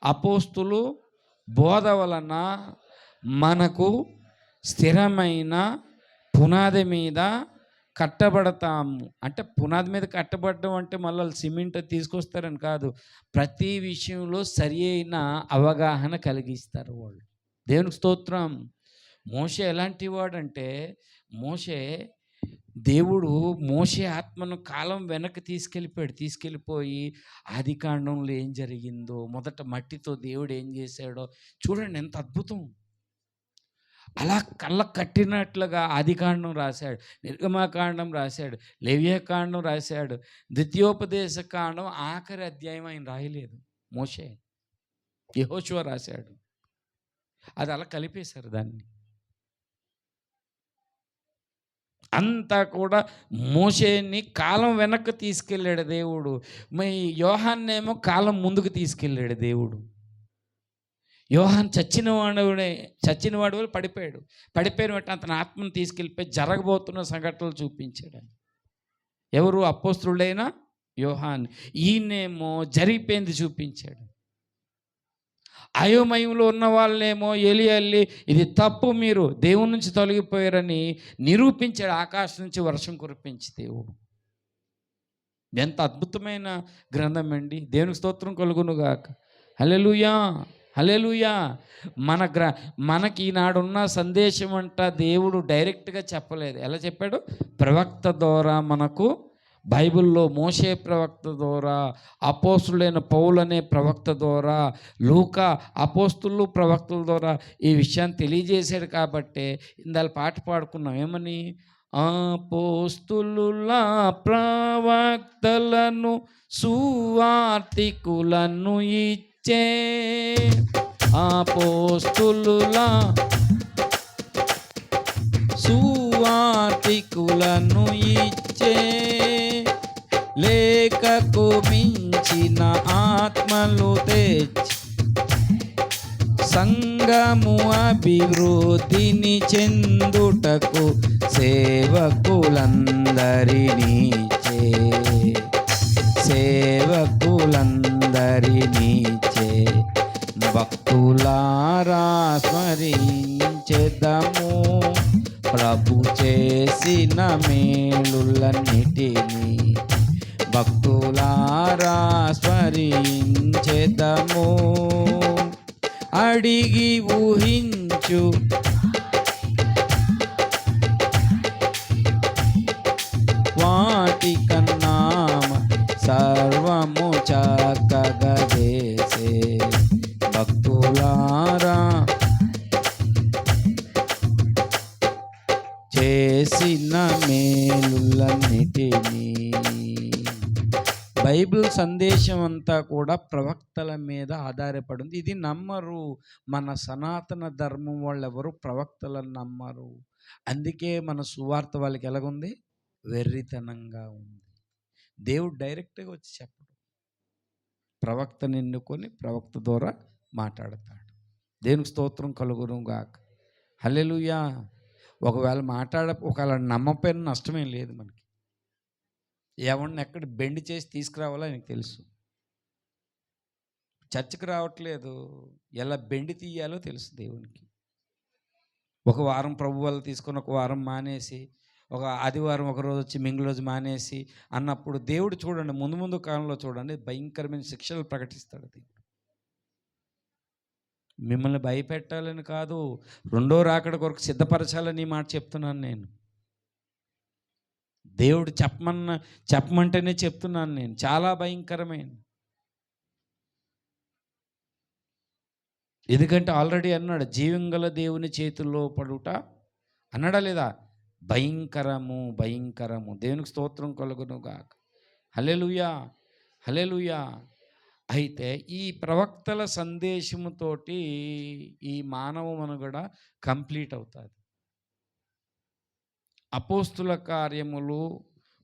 అపోస్తులు బోధ వలన మనకు స్థిరమైన పునాది మీద కట్టబడతాము. అంటే పునాది మీద కట్టబడడం అంటే మళ్ళీ సిమెంట్ తీసుకొస్తారని కాదు. ప్రతి విషయంలో సరి అయిన అవగాహన కలిగిస్తారు వాళ్ళు. దేవునికి స్తోత్రం. మోషే ఎలాంటి వాడంటే, మోషే ఆత్మను కాలం వెనక్కి తీసుకెళ్ళిపోయి ఆదికాండంలో ఏం జరిగిందో, మొదట మట్టితో దేవుడు ఏం చేశాడో చూడండి, ఎంత అద్భుతం. అలా కళ్ళ కట్టినట్లుగా ఆదికాండం రాశాడు, నిర్గమకాండం రాశాడు, లేవ్యకాండం రాశాడు, ద్వితీయోపదేశ కాండం ఆఖరి అధ్యాయం ఆయన రాయలేదు. మోషే, యెహోషువ రాశాడు. అది అలా కలిపేశారు దాన్ని. అంతా కూడా మోషేని కాలం వెనక్కి తీసుకెళ్ళాడు దేవుడు. యోహాన్నేమో కాలం ముందుకు తీసుకెళ్ళాడు దేవుడు. యోహాన్ చచ్చినవాడు పడిపోయిన వెంటనే అతని ఆత్మను తీసుకెళ్ళిపోయి జరగబోతున్న సంఘటనలు చూపించాడు. ఎవరు? అపోస్తలుడైన యోహాన్. ఈయనేమో జరిగిపోయింది చూపించాడు. అయోమయంలో ఉన్న వాళ్ళేమో ఏలియా ఇది తప్పు, మీరు దేవుని నుంచి తొలగిపోయారని నిరూపించాడు. ఆకాశం నుంచి వర్షం కురిపించి దేవుడు. ఎంత అద్భుతమైన గ్రంథం అండి. దేవునికి స్తోత్రం కలుగునుగాక. హల్లెలూయా, హల్లెలూయా. మనకి ఈనాడున్న సందేశం అంట దేవుడు డైరెక్ట్గా చెప్పలేదు. ఎలా చెప్పాడు? ప్రవక్త ద్వారా మనకు బైబిల్లో మోషే ప్రవక్త ద్వారా, అపోస్తులైన పౌలు అనే ప్రవక్త ద్వారా, లూకా అపోస్తులు ప్రవక్తల ద్వారా ఈ విషయాన్ని తెలియజేశాడు. కాబట్టే ఇందాల పాట పాడుకున్నాం ఏమని, అపోస్తులుల ప్రవక్తలను సువార్తికులను ఇచ్చే, అపోస్తులుల సువార్తికులను ఇచ్చే, లేఖకు మించిన ఆత్మలు తెచ్చి సంఘము అభివృద్ధిని చెందుటకు సేవకులందరినీ సేవకులందరినీ భక్తులారా స్మరించెదము ప్రభు చేసిన మేలులన్నిటినీ, భక్తులారా స్మరించెదము. అడిగి ఊహించు వాటికన్నా సర్వము చక్కగా చేసే భక్తులారా చేసిన మేలులన్నిటినీ. బైబిల్ సందేశం అంతా కూడా ప్రవక్తల మీద ఆధారపడింది. ఇది నమ్మరు మన సనాతన ధర్మం వాళ్ళు, ఎవరు ప్రవక్తలను నమ్మరు. అందుకే మన సువార్త వాళ్ళకి ఎలాగుంది, వెర్రితనంగా ఉంది. దేవుడు డైరెక్ట్గా వచ్చి చెప్పడు, ప్రవక్తను ఎన్నుకొని ప్రవక్త ద్వారా మాట్లాడతాడు. దేవునికి స్తోత్రం కలుగును గాక. హల్లెలూయా. ఒకవేళ ఒకవేళ నమ్మపోయిన నష్టమేం లేదు మనకి. ఎవరిని ఎక్కడ బెండ్ చేసి తీసుకురావాలో ఆయనకు తెలుసు. చర్చకు రావట్లేదు, ఎలా బెండి తీయాలో తెలుసు దేవునికి. ఒక వారం ప్రభు వాళ్ళు తీసుకొని ఒక వారం మానేసి, ఒక ఆదివారం ఒకరోజు వచ్చి మింగిలి రోజు మానేసి అన్నప్పుడు దేవుడు చూడండి, ముందు కాలంలో చూడండి, భయంకరమైన శిక్షలు ప్రకటిస్తాడు దేవుడు. మిమ్మల్ని భయపెట్టాలని కాదు, రెండో రాకడ కొరకు సిద్ధపరచాలని మాట చెప్తున్నాను నేను. దేవుడు చెప్పమంటేనే చెప్తున్నాను నేను. చాలా భయంకరమైన, ఎందుకంటే ఆల్రెడీ అన్నాడు, జీవంగల దేవుని చేతుల్లో పడుట అన్నాడా లేదా? భయంకరము భయంకరము. దేవునికి స్తోత్రం కలుగును గాక. హల్లెలూయా హల్లెలూయా. అయితే ఈ ప్రవక్తల సందేశముతోటి ఈ మానవ మనుగడ కంప్లీట్ అవుతుంది. అపోస్తుల కార్యములు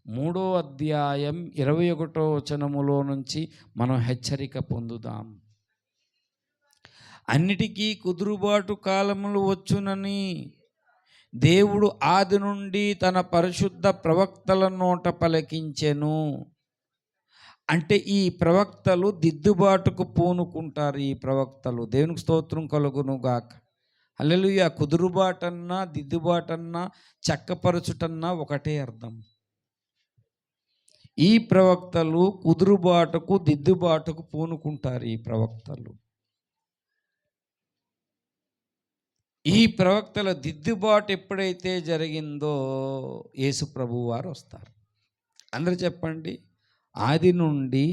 3వ అధ్యాయం 21వ వచనములో నుంచి మనం హెచ్చరిక పొందుదాం. అన్నిటికీ కుదురుబాటు కాలములు వచ్చునని దేవుడు ఆది నుండి తన పరిశుద్ధ ప్రవక్తల నోట పలికించెను. అంటే ఈ ప్రవక్తలు దిద్దుబాటుకు పూనుకుంటారు. ఈ ప్రవక్తలు, దేవునికి స్తోత్రం కలుగును గాక. హల్లెలూయా. కుదురుబాటన్నా దిద్దుబాటన్నా చక్కపరచుటన్నా ఒకటే అర్థం. ఈ ప్రవక్తలు కుదురుబాటుకు దిద్దుబాటుకు పూనుకుంటారు. ఈ ప్రవక్తలు, ఈ ప్రవక్తల దిద్దుబాటు ఎప్పుడైతే జరిగిందో యేసు ప్రభువు వారు వస్తారు. అందరూ చెప్పండి, ఆది నుండి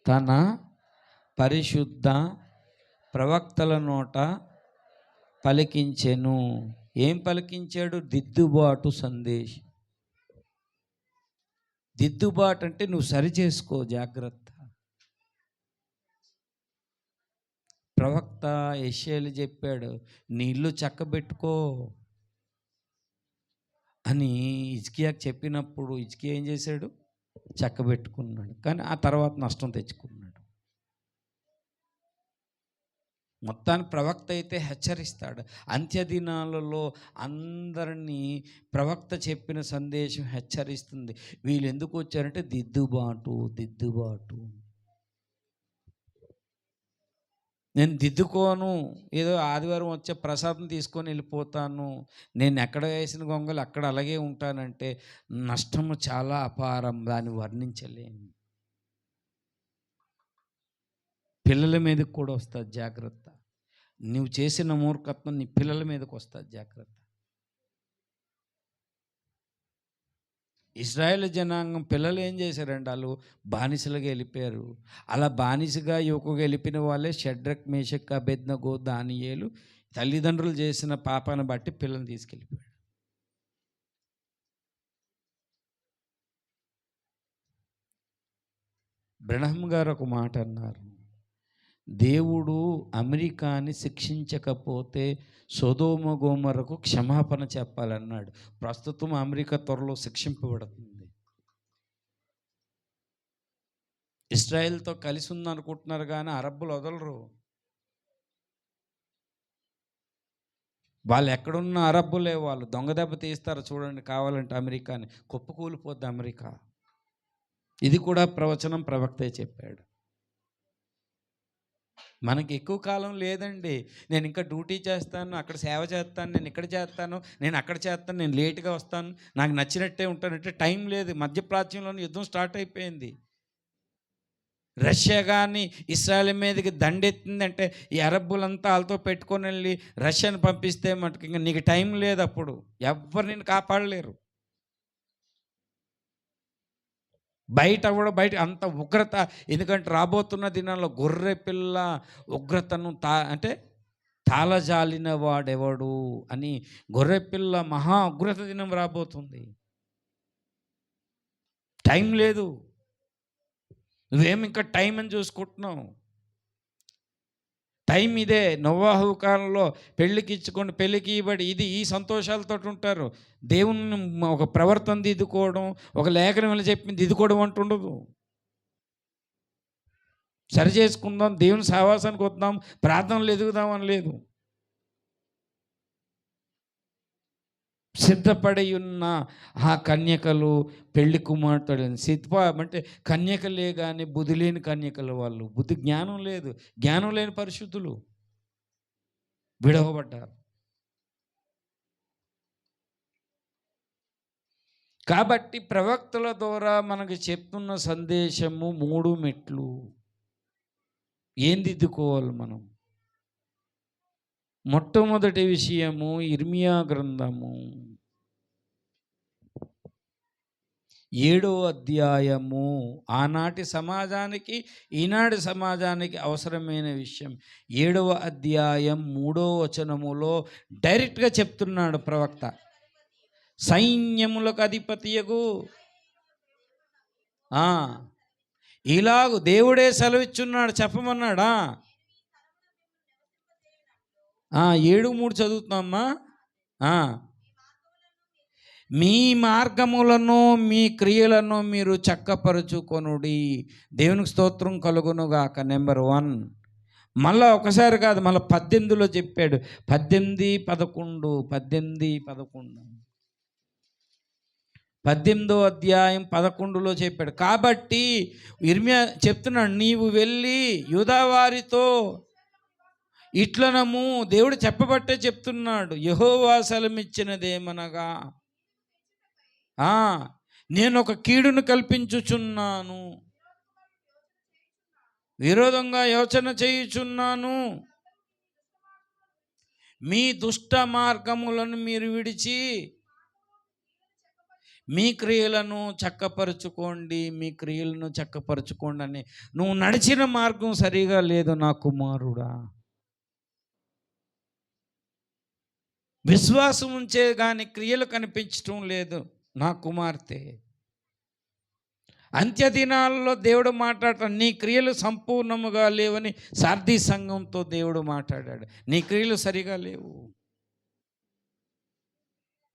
తన పరిశుద్ధ ప్రవక్తల నోట పలికించెను. ఏం పలికించాడు? దిద్దుబాటు సందేశం. దిద్దుబాటు అంటే నువ్వు సరి చేసుకో, జాగ్రత్త. ప్రవక్త యెషయాలు చెప్పాడు, నీ ఇల్లు చక్కబెట్టుకో అని హిజ్కియాకు చెప్పినప్పుడు హిజ్కియా ఏం చేశాడు? చక్కబెట్టుకున్నాడు. కానీ ఆ తర్వాత నష్టం తెచ్చుకున్నాడు. మొత్తానికి ప్రవక్త అయితే హెచ్చరిస్తాడు. అంత్యదినాలలో అందరినీ ప్రవక్త చెప్పిన సందేశం హెచ్చరిస్తుంది. వీళ్ళు ఎందుకు వచ్చారంటే దిద్దుబాటు. నేను దిద్దుకోను, ఏదో ఆదివారం వచ్చే ప్రసాదం తీసుకొని వెళ్ళిపోతాను, నేను ఎక్కడ వేసిన గొంగలు అక్కడ అలాగే ఉంటానంటే నష్టము చాలా అపారం, దాన్ని వర్ణించలేను. పిల్లల మీదకి కూడా వస్తుంది, జాగ్రత్త. నువ్వు చేసిన మూర్ఖత్వం నీ పిల్లల మీదకి వస్తుంది, జాగ్రత్త. ఇజ్రాయేల్ జనాంగం పిల్లలు ఏం చేశారండి? వాళ్ళు బానిసలుగా వెళ్ళిపోయారు. అలా బానిసగా యువకుగా వెళ్ళిపోయిన వాళ్ళే షడ్రక్, మేషక్, అబేద్నెగో, దానియేలు తల్లిదండ్రులు చేసిన పాపాన్ని బట్టి పిల్లల్ని తీసుకెళ్ళిపోయాడు. బ్రహ్మ గారు ఒక మాట అన్నారు, దేవుడు అమెరికాని శిక్షించకపోతే సొదొమ గొమొర్రకు క్షమాపణ చెప్పాలన్నాడు. ప్రస్తుతం అమెరికా త్వరలో శిక్షింపబడుతుంది. ఇజ్రాయెల్తో కలిసి ఉందనుకుంటున్నారు కానీ అరబ్బులు వదలరు. వాళ్ళు ఎక్కడున్న అరబ్బులే, వాళ్ళు దొంగ దెబ్బ తీస్తారు చూడండి, కావాలంటే అమెరికాని కుప్పకూలిపోద్ది అమెరికా. ఇది కూడా ప్రవచనం, ప్రవక్తే చెప్పాడు. మనకి ఎక్కువ కాలం లేదండి. నేను ఇంకా డ్యూటీ చేస్తాను, అక్కడ సేవ చేస్తాను, నేను ఇక్కడ చేస్తాను, నేను అక్కడ చేస్తాను, నేను లేట్గా వస్తాను, నాకు నచ్చినట్టే ఉంటానంటే టైం లేదు. మధ్యప్రాచ్యంలోని యుద్ధం స్టార్ట్ అయిపోయింది. రష్యా కానీ ఇస్రాయల్ మీదకి దండెత్తిందంటే ఈ అరబ్బులంతా వాళ్ళతో పెట్టుకొని వెళ్ళి రష్యాని పంపిస్తే మటుకు ఇంకా నీకు టైం లేదు. అప్పుడు ఎవ్వరు నిన్ను కాపాడలేరు. బయట అంత ఉగ్రత. ఎందుకంటే రాబోతున్న దినాల్లో గొర్రె పిల్ల ఉగ్రతను అంటే తాళజాలిన వాడెవడు అని గొర్రె పిల్ల మహా ఉగ్రత దినం రాబోతుంది. టైం లేదు. నువ్వేమి ఇంకా టైం అని చూసుకుంటున్నావు. టైం ఇదే. నోవాహు కాలంలో పెళ్ళికి ఇచ్చుకొని పెళ్ళికి ఇవ్వబడి ఇది ఈ సంతోషాలతో ఉంటారు. దేవుని ఒక ప్రవర్తన దిద్దుకోవడం, ఒక లేఖనం చెప్పింది దిద్దుకోవడం అంటుండదు. సరి చేసుకుందాం, దేవుని సహవాసానికి వద్దాం, ప్రార్థనలు ఎదుగుదామని లేదు. సిద్ధపడి ఉన్న ఆ కన్యకలు పెళ్లి కుమార్తె అంటే కన్యకలే కానీ బుద్ధి లేని కన్యకలు. వాళ్ళు బుద్ధి జ్ఞానం లేదు, జ్ఞానం లేని పరిశుద్ధులు విడవబడ్డారు. కాబట్టి ప్రవక్తల ద్వారా మనకు చెప్తున్న సందేశము 3 మెట్లు. ఏం దిద్దుకోవాలి మనం? మొట్టమొదటి విషయము ఇర్మియా గ్రంథము 7వ అధ్యాయము. ఆనాటి సమాజానికి ఈనాటి సమాజానికి అవసరమైన విషయం. 7వ అధ్యాయం 3వ వచనములో డైరెక్ట్గా చెప్తున్నాడు ప్రవక్త, సైన్యములకు అధిపతియగు ఇలాగు దేవుడే సెలవిచ్చున్నాడు, చెప్పమన్నాడా. 7:3 చదువుతున్నామ్మా. మీ మార్గములను మీ క్రియలను మీరు చక్కపరుచుకొనుడి. దేవునికి స్తోత్రం కలుగునుగాక. నెంబర్ 1. మళ్ళా ఒకసారి కాదు, మళ్ళీ 18లో చెప్పాడు. 18, 11 18వ అధ్యాయం 11లో చెప్పాడు. కాబట్టి ఇర్మియా చెప్తున్నాడు, నీవు వెళ్ళి యూదావారితో ఇట్లనము. దేవుడు చెప్పబట్టే చెప్తున్నాడు. యెహోవా సెలవిచ్చినదేమనగా, నేను ఒక కీడును కల్పించుచున్నాను, విరోధంగా యోచన చేయుచున్నాను. మీ దుష్ట మార్గములను మీరు విడిచి మీ క్రియలను చక్కపరుచుకోండి, మీ క్రియలను చక్కపరుచుకోండి అని. నువ్వు నడిచిన మార్గం సరిగా లేదు నా కుమారుడా. విశ్వాసం ఉంచే కానీ క్రియలు కనిపించటం లేదు నా కుమార్తె. అంత్యదినాల్లో దేవుడు మాట్లాడతాడు, నీ క్రియలు సంపూర్ణముగా లేవని సార్దీ సంఘంతో దేవుడు మాట్లాడాడు. నీ క్రియలు సరిగా లేవు.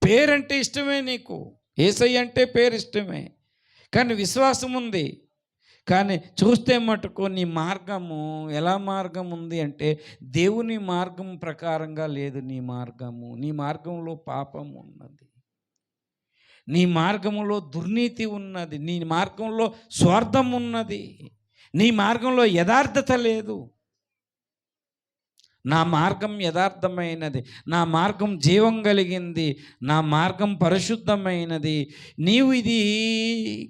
పేరంటే ఇష్టమే నీకు, యేసయ్య అంటే పేరు ఇష్టమే, కానీ విశ్వాసం ఉంది. కానీ చూస్తే మటుకు నీ మార్గము ఎలా మార్గం ఉంది అంటే దేవుని మార్గం ప్రకారంగా లేదు. నీ మార్గంలో పాపం ఉన్నది, నీ మార్గంలో దుర్నీతి ఉన్నది, నీ మార్గంలో స్వార్థం ఉన్నది, నీ మార్గంలో యథార్థత లేదు. నా మార్గం యథార్థమైనది, నా మార్గం జీవం కలిగింది, నా మార్గం పరిశుద్ధమైనది. నీవు ఇది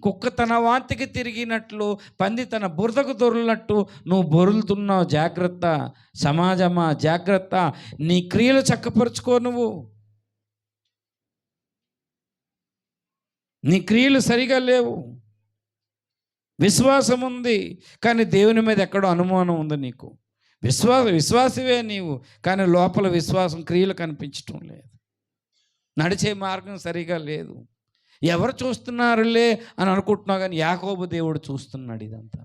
కుక్క తన వాంతికి తిరిగినట్లు, పంది తన బురదకు దొర్లినట్టు నువ్వు బొరులుతున్నావు. జాగ్రత్త సమాజమా, జాగ్రత్త. నీ క్రియలు చక్కపరుచుకో. నువ్వు నీ క్రియలు సరిగా లేవు. విశ్వాసం ఉంది కానీ దేవుని మీద ఎక్కడో అనుమానం ఉంది నీకు. విశ్వాసవే నీవు, కానీ లోపల విశ్వాసం క్రియలు కనిపించటం లేదు. నడిచే మార్గం సరిగా లేదు. ఎవరు చూస్తున్నారులే అని అనుకుంటున్నావు, కానీ యాకోబు దేవుడు చూస్తున్నాడు ఇదంతా.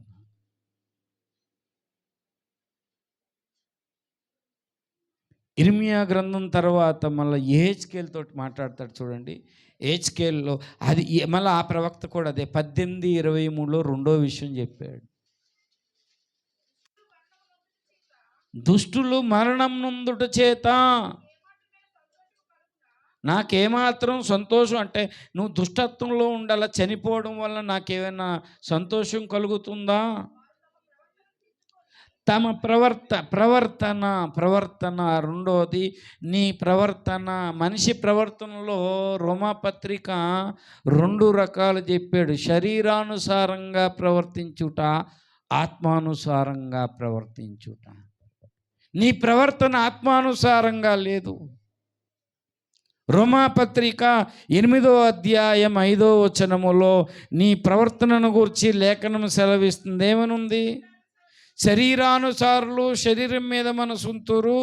ఇర్మియా గ్రంథం తర్వాత మళ్ళీ యెహెజ్కేలు తోటి మాట్లాడతాడు చూడండి. యెహెజ్కేలులో అది మళ్ళీ ఆ ప్రవక్త కూడా అదే 18:23లో రెండో విషయం చెప్పాడు. దుష్టులు మరణం నొందుట చేత నాకేమాత్రం సంతోషం, అంటే నువ్వు దుష్టత్వంలో ఉండాలా, చనిపోవడం వల్ల నాకేమైనా సంతోషం కలుగుతుందా? తమ ప్రవర్తన రెండోది నీ ప్రవర్తన. మనిషి ప్రవర్తనలో రోమాపత్రిక 2 రకాలు చెప్పాడు. శరీరానుసారంగా ప్రవర్తించుట, ఆత్మానుసారంగా ప్రవర్తించుట. నీ ప్రవర్తన ఆత్మానుసారంగా లేదు. రోమాపత్రిక 8వ అధ్యాయం 5వ వచనములో నీ ప్రవర్తనను గురించి లేఖనం సెలవిస్తుంది. ఏమనుంది? శరీరానుసారులు శరీరం మీద మనసుంతురు.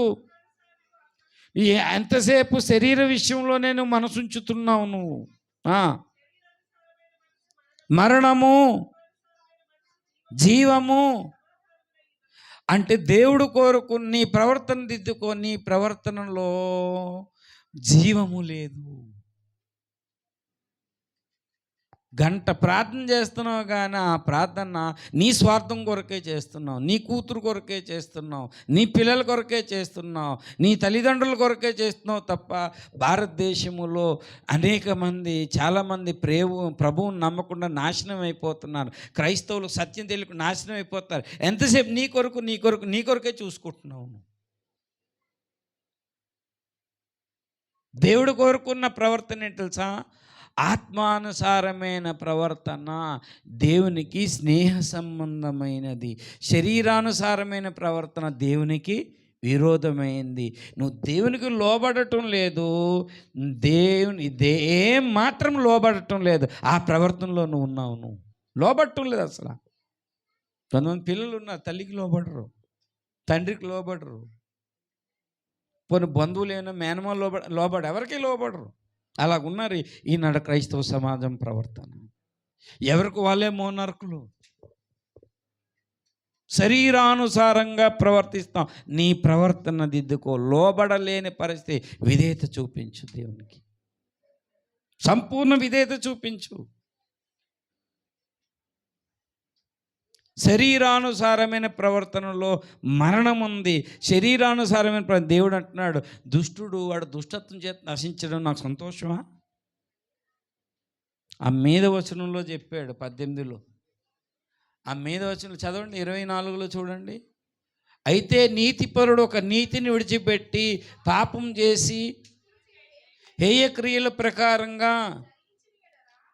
ఎంతసేపు శరీర విషయంలోనే నువ్వు మనసుంచుతున్నావు. నువ్వు మరణము జీవము అంటే దేవుడు కోరుకు నీ ప్రవర్తన దిద్దుకో. నీ ప్రవర్తనలో జీవము లేదు. గంట ప్రార్థన చేస్తున్నావు కానీ ఆ ప్రార్థన నీ స్వార్థం కొరకే చేస్తున్నావు, నీ కూతురు కొరకే చేస్తున్నావు, నీ పిల్లల కొరకే చేస్తున్నావు, నీ తల్లిదండ్రుల కొరకే చేస్తున్నావు తప్ప భారతదేశంలో అనేక మంది చాలామంది ప్రభువుని నమ్మకుండా నాశనం అయిపోతున్నారు. క్రైస్తవులు సత్యం తెలియక నాశనం అయిపోతారు. ఎంతసేపు నీ కొరకే చూసుకుంటున్నావు. దేవుడు కోరుకున్న ప్రవర్తన ఏంటి తెలుసా? ఆత్మానుసారమైన ప్రవర్తన దేవునికి స్నేహ సంబంధమైనది. శరీరానుసారమైన ప్రవర్తన దేవునికి విరోధమైంది. నువ్వు దేవునికి లోబడటం లేదు, ఏం మాత్రం లోబడటం లేదు. ఆ ప్రవర్తనలో నువ్వు ఉన్నావు. నువ్వు లోబడటం లేదు అసలు. కొంతమంది పిల్లలు ఉన్నారు, తల్లికి లోబడరు, తండ్రికి లోబడరు, పోనీ బంధువులేనా మేనమా లోబడ ఎవరికి లోబడరు. అలాగున్నారు ఈనాడు క్రైస్తవ సమాజం ప్రవర్తన. ఎవరికి వాళ్ళే మోనార్కులు. శరీరానుసారంగా ప్రవర్తిస్తాం. నీ ప్రవర్తన దిద్దుకో. లోబడలేని పరిస్థితి, విధేయత చూపించు. దేవునికి సంపూర్ణ విధేయత చూపించు. శరీరానుసారమైన ప్రవర్తనలో మరణం ఉంది. శరీరానుసారమైన దేవుడు అంటున్నాడు, దుష్టుడు వాడు దుష్టత్వం చేత నశించడం నాకు సంతోషమా? ఆ మీద వచనంలో చెప్పాడు 18లో. ఆ మీద వచనం చదవండి, 24లో చూడండి. అయితే నీతిపరుడు ఒక నీతిని విడిచిపెట్టి పాపం చేసి హేయక్రియల ప్రకారంగా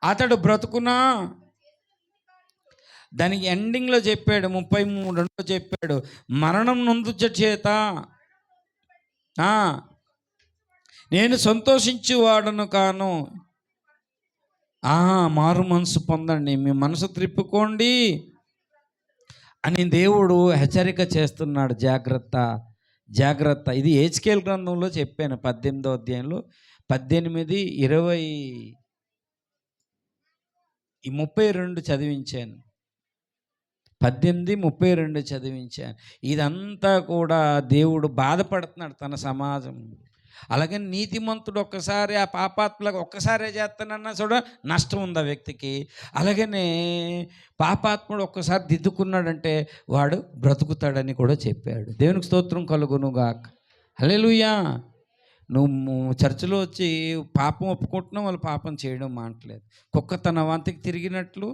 అతడు బ్రతుకునా. దానికి ఎండింగ్లో చెప్పాడు, 33లో చెప్పాడు, మరణం నొందుట చేత నేను సంతోషించేవాడను కాను. మారు మనసు పొందండి, మీ మనసు త్రిప్పుకోండి అని దేవుడు హెచ్చరిక చేస్తున్నాడు. జాగ్రత్త. ఇది యెహెజ్కేలు గ్రంథంలో చెప్పాను 18వ అధ్యాయంలో 18, 20, 32 చదివించాను. 18, 32 చదివించాను. ఇదంతా కూడా దేవుడు బాధపడుతున్నాడు తన సమాజం. అలాగే నీతిమంతుడు ఒక్కసారి ఆ పాపాత్మలకు ఒక్కసారే చేస్తానన్నా చూడ నష్టం ఉంది ఆ వ్యక్తికి. అలాగనే పాపాత్ముడు ఒక్కసారి దిద్దుకున్నాడంటే వాడు బ్రతుకుతాడని కూడా చెప్పాడు. దేవునికి స్తోత్రం కలుగునుగాక. హల్లెలూయా. నువ్వు చర్చిలో వచ్చి పాపం ఒప్పుకుంటున్నావు, వాళ్ళు పాపం చేయడం మానట్లేదు. కుక్క తన వంతకి తిరిగినట్లు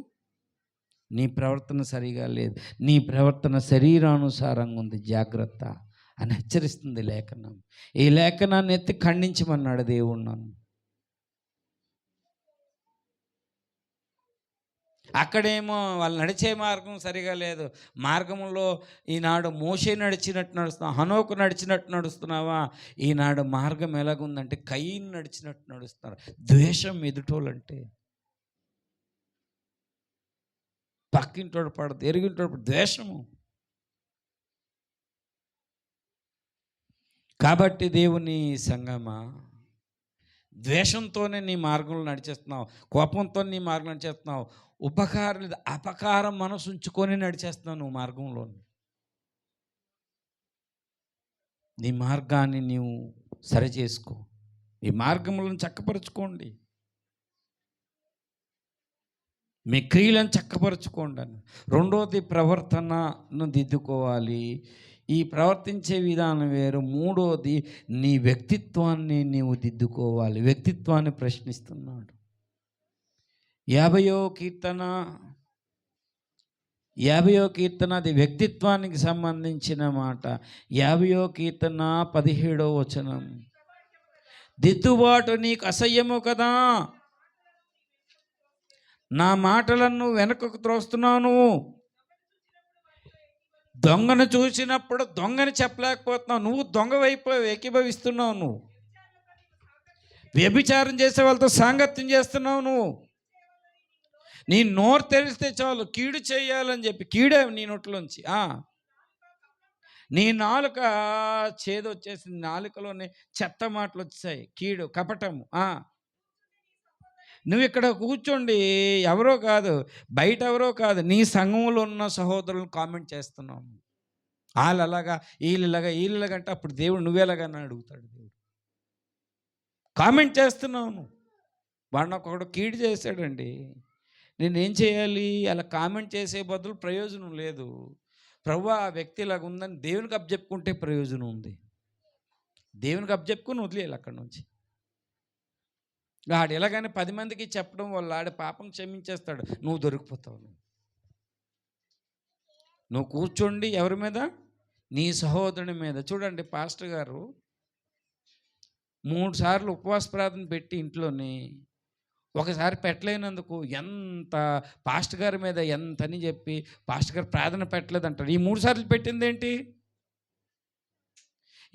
నీ ప్రవర్తన సరిగా లేదు. నీ ప్రవర్తన శరీరానుసారంగా ఉంది, జాగ్రత్త అని హెచ్చరిస్తుంది లేఖనం. ఈ లేఖనాన్ని ఎత్తి ఖండించమన్నాడు దేవుడు నన్ను. అక్కడేమో వాళ్ళు నడిచే మార్గం సరిగా లేదు. మార్గంలో ఈనాడు మోషే నడిచినట్టు నడుస్తున్నావు, హనోకు నడిచినట్టు నడుస్తున్నావా? ఈనాడు మార్గం ఎలాగుందంటే కయీను నడిచినట్టు నడుస్తున్నారు. ద్వేషం ఎదుటోళ్ళంటే పక్కింటోడు పడదు, ఎరిగింటోడు పడదు, ద్వేషము. కాబట్టి దేవుని సంగమా, ద్వేషంతోనే నీ మార్గంలో నడిచేస్తున్నావు, కోపంతో నీ మార్గం నడిచేస్తున్నావు, ఉపకారం అపకారం మనసు ఉంచుకొని నడిచేస్తున్నావు నువ్వు మార్గంలో. నీ మార్గాన్ని నీవు సరిచేసుకో, ఈ మార్గములను చక్కపరుచుకోండి, మీ క్రియలను చక్కపరుచుకోండి అని. రెండోది ప్రవర్తనను దిద్దుకోవాలి. ఈ ప్రవర్తించే విధానం వేరు. మూడోది నీ వ్యక్తిత్వాన్ని నీవు దిద్దుకోవాలి. వ్యక్తిత్వాన్ని ప్రశ్నిస్తున్నాడు. 50వ కీర్తన అది వ్యక్తిత్వానికి సంబంధించిన మాట. 50వ కీర్తన 17వ వచనం. దిద్దుబాటు నీకు అసహ్యము కదా, నా మాటలను వెనకకు త్రోస్తున్నావు. నువ్వు దొంగను చూసినప్పుడు దొంగని చెప్పలేకపోతున్నావు, నువ్వు దొంగ వైపు ఏకీభవిస్తున్నావు. నువ్వు వ్యభిచారం చేసే వాళ్ళతో సాంగత్యం చేస్తున్నావు. నువ్వు నీ నోరు తెరిస్తే చాలు కీడు చేయాలని చెప్పి, కీడే నీ నోట్లోంచి. నీ నాలుక చేదొచ్చేసింది, నాలుకలోనే చెత్త మాటలు వచ్చాయి, కీడు, కపటము. నువ్వు ఇక్కడ కూర్చోండి, ఎవరో కాదు, బయట ఎవరో కాదు, నీ సంఘంలో ఉన్న సహోదరులను కామెంట్ చేస్తున్నావు. వాళ్ళు అలాగా, వీళ్ళలాగా అంటే అప్పుడు దేవుడు నువ్వేలాగని అడుగుతాడు. దేవుడు కామెంట్ చేస్తున్నావు. నువ్వు వాడిని ఒకడు కీడు చేశాడండి, నేనేం చేయాలి? అలా కామెంట్ చేసే బదులు ప్రయోజనం లేదు. ప్రభువా ఆ వ్యక్తి ఇలాగ ఉందని దేవునికి అప్పచెప్పుకుంటే ప్రయోజనం ఉంది. దేవునికి అప్పచెప్పుకుని వదిలేయాలి అక్కడి నుంచి. ఆడు ఎలాగని 10 మందికి చెప్పడం వల్ల ఆడి పాపం క్షమించేస్తాడు, నువ్వు దొరికిపోతావు. నువ్వు కూర్చోండి ఎవరి మీద? నీ సహోదరుని మీద. చూడండి, పాస్టర్ గారు 3 సార్లు ఉపవాస ప్రార్థన పెట్టి ఇంట్లోని ఒకసారి పెట్టలేనందుకు ఎంత పాస్టర్ గారి మీద ఎంతని చెప్పి పాస్టర్ గారు ప్రార్థన పెట్టలేదంటాడు. ఈ 3 సార్లు పెట్టిందేంటి?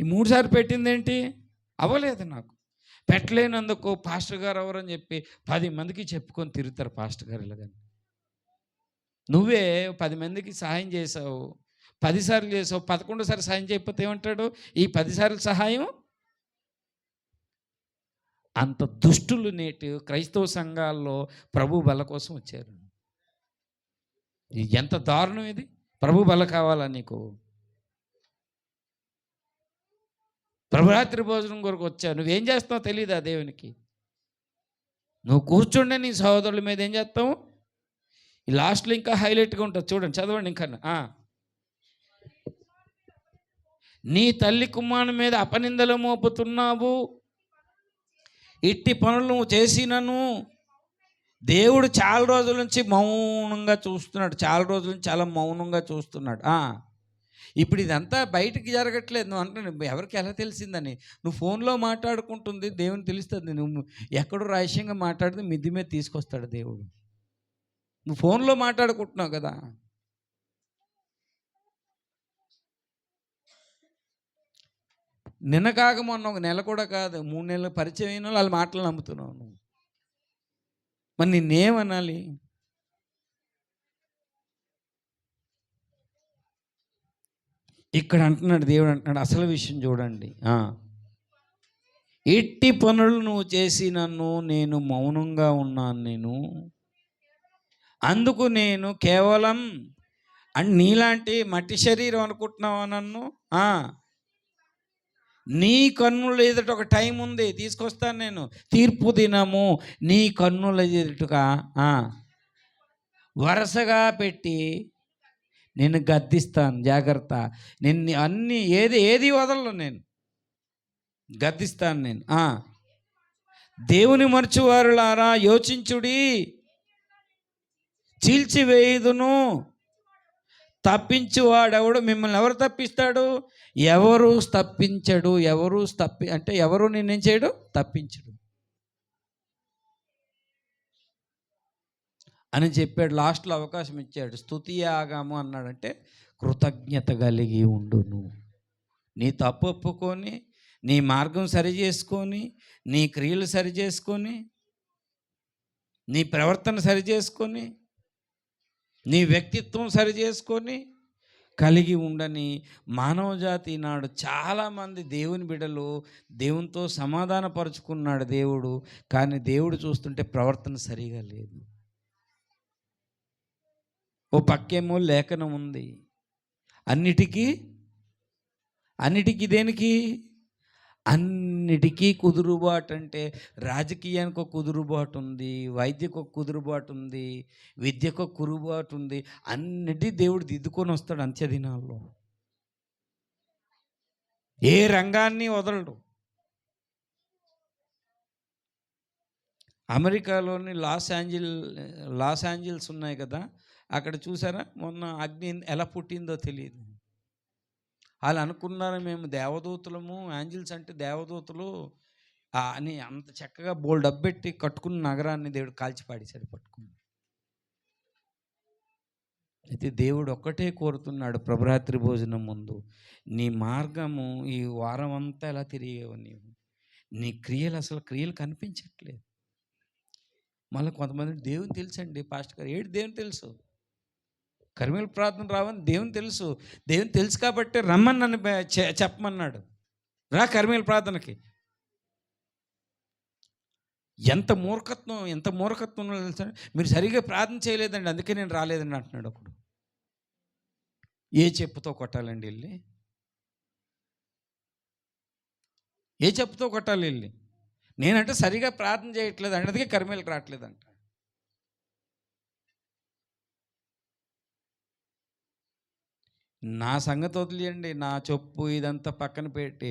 ఈ 3 సార్లు పెట్టిందేంటి? అవ్వలేదు. నాకు పెట్టలేనందుకు పాస్టర్ గారు ఎవరని చెప్పి 10 మందికి చెప్పుకొని తిరుగుతారు పాస్టర్ గారు ఇలాగని. నువ్వే 10 మందికి సహాయం చేసావు, 10 సార్లు చేసావు, 11 సార్లు సహాయం చేయకపోతే ఏమంటాడు? ఈ 10 సార్లు సహాయం. అంత దుష్టులు నేటి క్రైస్తవ సంఘాల్లో ప్రభు బల కోసం వచ్చారు. ఎంత దారుణం ఇది! ప్రభు బల కావాలా నీకు? ప్రభురాత్రి భోజనం కొరకు వచ్చావు, నువ్వేం చేస్తావు తెలీదా దేవునికి? నువ్వు కూర్చుండే నీ సహోదరుల మీద ఏం చేస్తావు? ఈ లాస్ట్లో ఇంకా హైలైట్గా ఉంటుంది, చూడండి, చదవండి ఇంకా. నీ తల్లి కుమారుని మీద అపనిందలు మోపుతున్నావు, ఇట్టి పనులు నువ్వు చేసినను. దేవుడు చాలా రోజుల నుంచి మౌనంగా చూస్తున్నాడు, చాలా రోజుల నుంచి చాలా మౌనంగా చూస్తున్నాడు. ఇప్పుడు ఇదంతా బయటికి జరగట్లేదు. నువ్వు అంటున్నావు ఎవరికి ఎలా తెలిసిందని. నువ్వు ఫోన్లో మాట్లాడుకుంటుంది దేవుని తెలుస్తుంది. నువ్వు ఎక్కడో రహస్యంగా మాట్లాడితే మిద్ది మీద తీసుకొస్తాడు దేవుడు. నువ్వు ఫోన్లో మాట్లాడుకుంటున్నావు కదా. నిన్న కాక మొన్న 1 నెల కూడా కాదు, 3 నెలలు పరిచయం అయిన వాళ్ళ మాటలు నమ్ముతున్నావు నువ్వు. మరి నిన్నేమనాలి? ఇక్కడ అంటున్నాడు దేవుడు, అంటున్నాడు అసలు విషయం చూడండి. ఎట్టి పనులు నువ్వు చేసి నన్ను నేను మౌనంగా ఉన్నాను, నేను అందుకు నేను కేవలం నీలాంటి మట్టి శరీరం అనుకుంటున్నావా నన్ను? నీ కన్నుల ఎదుట ఒక టైం ఉంది, తీసుకొస్తాను నేను, తీర్పు దినము నీ కన్నుల ఎదుటగా వరుసగా పెట్టి నేను గద్దిస్తాను. జాగ్రత్త, నిన్ను అన్ని ఏది వదలను, నేను గద్దిస్తాను నేను. దేవుని మరచువారులారా యోచించుడి, చీల్చివేయుదును, తప్పించువాడెవడు? మిమ్మల్ని ఎవరు తప్పిస్తాడు? ఎవరు తప్పించడు. అంటే ఎవరు నిన్నేం చేయడు? తప్పించడు అని చెప్పాడు. లాస్ట్లో అవకాశం ఇచ్చాడు, స్తుతి యాగము అన్నాడంటే కృతజ్ఞత కలిగి ఉండును. నీ తప్పు ఒప్పుకొని, నీ మార్గం సరి చేసుకొని, నీ క్రియలు సరి చేసుకొని, నీ ప్రవర్తన సరి చేసుకొని నీ వ్యక్తిత్వం సరి చేసుకొని కలిగి ఉండని మానవజాతి నాడు చాలామంది దేవుని బిడ్డలు దేవునితో సమాధానపరుచుకున్నాడు దేవుడు. కానీ దేవుడు చూస్తుంటే ప్రవర్తన సరిగా లేదు. ఓ పక్కేమో లేఖనం ఉంది, అన్నిటికీ దేనికి, అన్నిటికీ కుదురుబాటు. అంటే రాజకీయానికి ఒక కుదురుబాటు ఉంది, వైద్యకు ఒక కుదురుబాటు ఉంది, విద్యకు ఒక కుదురుబాటు ఉంది. అన్నిటి దేవుడు దిద్దుకొని వస్తాడు అంత్య దినాల్లో. ఏ రంగాన్ని వదలడు. అమెరికాలోని లాస్ ఏంజల్స్ ఉన్నాయి కదా, అక్కడ చూసారా మొన్న అగ్ని ఎలా పుట్టిందో తెలియదు. వాళ్ళు అనుకున్నారు మేము దేవదూతలము, ఏంజిల్స్ అంటే దేవదూతలు అని అంత చక్కగా బోల్ డబ్బెట్టి కట్టుకున్న నగరాన్ని దేవుడు కాల్చిపాడేశాడు పట్టుకుని. అయితే దేవుడు ఒక్కటే కోరుతున్నాడు ప్రభరాత్రి భోజనం ముందు, నీ మార్గము ఈ వారం అంతా ఎలా తిరిగేవు నీవు, నీ క్రియలు కనిపించట్లేదు. మళ్ళీ కొంతమంది దేవుని తెలుసండి పాస్టర్ గారు, ఏడు దేవుని తెలుసు, కర్మేలు ప్రార్థన రావని దేవుని తెలుసు. దేవుని తెలుసు కాబట్టి రమ్మని నన్ను చెప్పమన్నాడు, రా కర్మేలు ప్రార్థనకి. ఎంత మూర్ఖత్వం తెలుసా, మీరు సరిగా ప్రార్థన చేయలేదండి అందుకే నేను రాలేదండి అంటున్నాడు ఒకడు. ఏ చెప్పుతో కొట్టాలండి వెళ్ళి, ఏ చెప్పుతో కొట్టాలి వెళ్ళి? నేనంటే సరిగా ప్రార్థన చేయట్లేదు అంటే అందుకే కర్మేలకు రావట్లేదంట. నా సంగతి వదిలేయండి, నా చెప్పు ఇదంతా పక్కన పెట్టి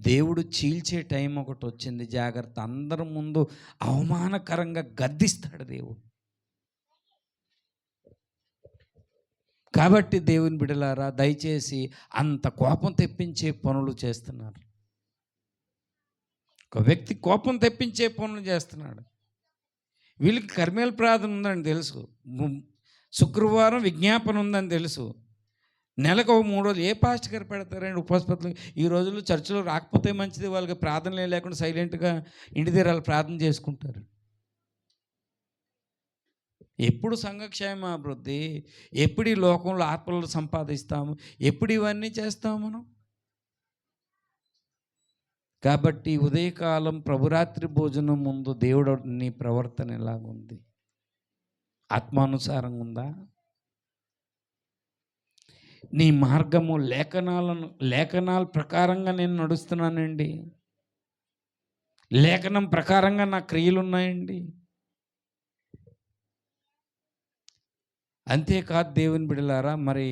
దేవుడు చీల్చే టైం ఒకటి వచ్చింది, జాగ్రత్త. అందరి ముందు అవమానకరంగా గద్దిస్తాడు దేవుడు. కాబట్టి దేవుని బిడ్డలారా, దయచేసి అంత కోపం తెప్పించే పనులు చేస్తున్నారు. ఒక వ్యక్తి కోపం తెప్పించే పనులు చేస్తున్నాడు. వీళ్ళకి కర్మేల ప్రార్థన ఉందని తెలుసు, శుక్రవారం విజ్ఞాపన ఉందని తెలుసు, నెలకు 3 రోజులు ఏ పాస్టర్ గారు పెడతారండి ఉపవాసపత్రులు? ఈ రోజుల్లో చర్చిలో రాకపోతే మంచిది, వాళ్ళకి ప్రార్థనలే లేకుండా సైలెంట్గా ఇంటి దగ్గర వాళ్ళు ప్రార్థన చేసుకుంటారు. ఎప్పుడు సంఘక్షేమ అభివృద్ధి, ఎప్పుడు ఈ లోకంలో ఆత్మలు సంపాదిస్తాము, ఎప్పుడు ఇవన్నీ చేస్తాము మనం? కాబట్టి ఉదయకాలం ప్రభురాత్రి భోజనం ముందు దేవుడు నీ ప్రవర్తన ఎలాగుంది? ఆత్మానుసారంగా ఉందా? నీ మార్గము లేఖనాల ప్రకారంగా నేను నడుస్తున్నానండి, లేఖనం ప్రకారంగా నా క్రియలు ఉన్నాయండి. అంతేకాదు దేవుని బిడ్డలారా, మరి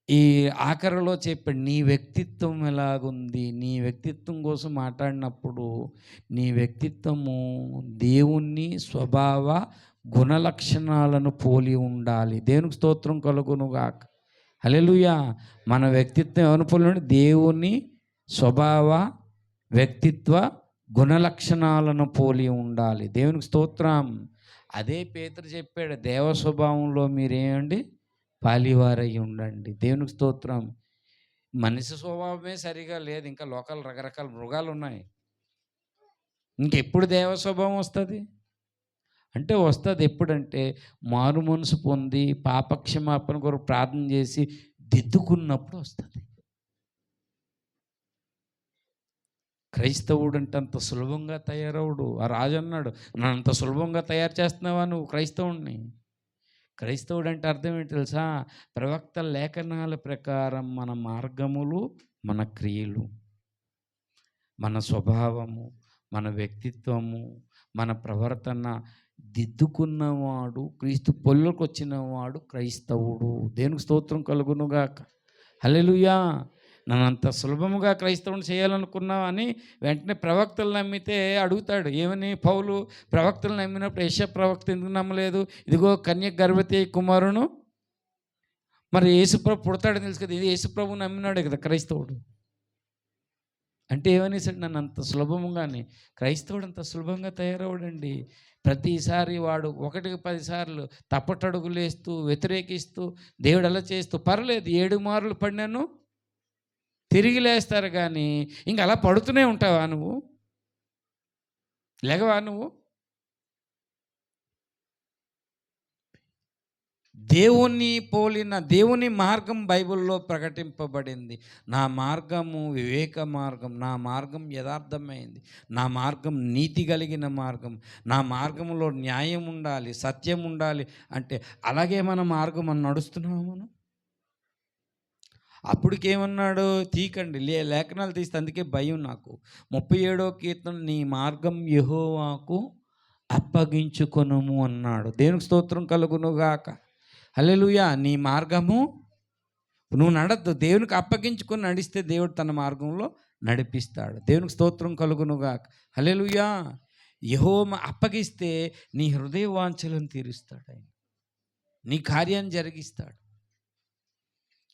ఈ ఆఖరిలో చెప్పాడు నీ వ్యక్తిత్వం ఎలాగుంది. నీ వ్యక్తిత్వం కోసం మాట్లాడినప్పుడు నీ వ్యక్తిత్వము దేవుని స్వభావ గుణలక్షణాలను పోలి ఉండాలి. దేవునికి స్తోత్రం కలుగునుగాక. హల్లెలూయా. మన వ్యక్తిత్వం ఏమని పోలి ఉండాలి? దేవుని స్వభావ వ్యక్తిత్వ గుణలక్షణాలను పోలి ఉండాలి. దేవునికి స్తోత్రం. అదే పేతురు చెప్పాడు, దేవ స్వభావంలో మీరేమండి పాలివారై ఉండండి. దేవునికి స్తోత్రం. మనిషి స్వభావమే సరిగా లేదు, ఇంకా లోకాలు రకరకాల మృగాలు ఉన్నాయి. ఇంకెప్పుడు దేవ స్వభావం వస్తుంది అంటే వస్తుంది ఎప్పుడంటే మారు మనసు పొంది పాపక్షమాపణ కొరకు ప్రార్థన చేసి దిద్దుకున్నప్పుడు వస్తుంది. క్రైస్తవుడు అంటే అంత సులభంగా తయారవుడు. ఆ రాజు అన్నాడు, నన్ను అంత సులభంగా తయారు చేస్తున్నావా నువ్వు క్రైస్తవుడిని? క్రైస్తవుడు అంటే అర్థం ఏంటి తెలుసా? ప్రవక్త లేఖనాల ప్రకారం మన మార్గములు, మన క్రియలు, మన స్వభావము, మన వ్యక్తిత్వము, మన ప్రవర్తన దిద్దుకున్నవాడు, క్రీస్తు పొల్లోకి వచ్చినవాడు క్రైస్తవుడు. దేవునికి స్తోత్రం కలుగునుగాక. హల్లెలూయా. నన్ను అంత సులభముగా క్రైస్తవుని చేయాలనుకున్నావు అని వెంటనే ప్రవక్తలు నమ్మితే అడుగుతాడు ఏమని? పౌలు ప్రవక్తలు నమ్మినప్పుడు యెషయా ప్రవక్త ఎందుకు నమ్మలేదు? ఇదిగో కన్య గర్భవతి కుమారును, మరి యేసుప్రభు పుడతాడని తెలుసు కదా, ఇది యేసుప్రభు నమ్మినాడే కదా క్రైస్తవుడు. అంటే ఏమనేసాడు? నన్ను అంత సులభముగానే. క్రైస్తవుడు అంత సులభంగా తయారవడండి. ప్రతిసారి వాడు 1కి 10 సార్లు తప్పటడుగులు వేస్తూ వ్యతిరేకిస్తూ దేవుడు అలా చేస్తూ పర్లేదు 7 మార్లు పడినాను తిరిగి లేస్తారు. కానీ ఇంక అలా పడుతూనే ఉంటావా నువ్వు? లేగవా నువ్వు? దేవుని పోలిన దేవుని మార్గం బైబిల్లో ప్రకటింపబడింది. నా మార్గము వివేక మార్గం, నా మార్గం యథార్థమైంది, నా మార్గం నీతి కలిగిన మార్గం, నా మార్గంలో న్యాయం ఉండాలి, సత్యం ఉండాలి. అంటే అలాగే మన మార్గం మనం నడుస్తున్నాము. మనం అప్పటికేమన్నాడు, తీకండి లేఖనాలు తీస్తే, అందుకే భయం నాకు. 37వ కీర్తన, నీ మార్గం యెహోవాకు అప్పగించుకొనుము అన్నాడు. దేవునికి స్తోత్రం కలుగునుగాక. హల్లెలూయా. నీ మార్గము నువ్వు నడద్దు, దేవునికి అప్పగించుకొని నడిస్తే దేవుడు తన మార్గంలో నడిపిస్తాడు. దేవునికి స్తోత్రం కలుగునుగాక. హల్లెలూయా. యెహోవా అప్పగిస్తే నీ హృదయ వాంఛలను తీరుస్తాడు ఆయన, నీ కార్యాన్ని జరిగిస్తాడు.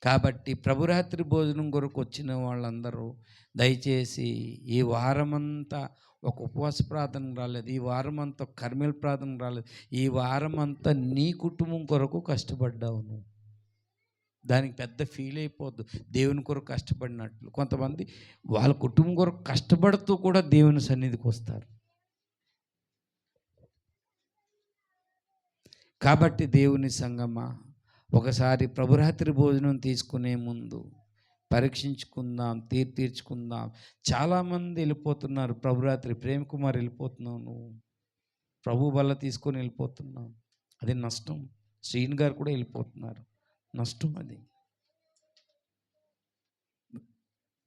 కాబట్టి ప్రభురాత్రి భోజనం కొరకు వచ్చిన వాళ్ళందరూ దయచేసి ఈ వారమంతా ఒక ఉపవాస ప్రార్థన రాలేదు, ఈ వారమంతా కర్మేల ప్రార్థన రాలేదు, ఈ వారమంతా నీ కుటుంబం కొరకు కష్టపడ్డావు నువ్వు. దానికి పెద్ద ఫీల్ అయిపోద్దు దేవుని కొరకు కష్టపడినట్లు. కొంతమంది వాళ్ళ కుటుంబం కొరకు కష్టపడుతూ కూడా దేవుని సన్నిధికి వస్తారు. కాబట్టి దేవుని సంగమా, ఒకసారి ప్రభురాత్రి భోజనం తీసుకునే ముందు పరీక్షించుకుందాం, తీర్చుకుందాం. చాలామంది వెళ్ళిపోతున్నారు ప్రభురాత్రి. ప్రేమ్ కుమార్ వెళ్ళిపోతున్నావు నువ్వు, ప్రభు వల్ల తీసుకొని వెళ్ళిపోతున్నావు, అది నష్టం. శ్రీన్ గారు కూడా వెళ్ళిపోతున్నారు, నష్టం అది.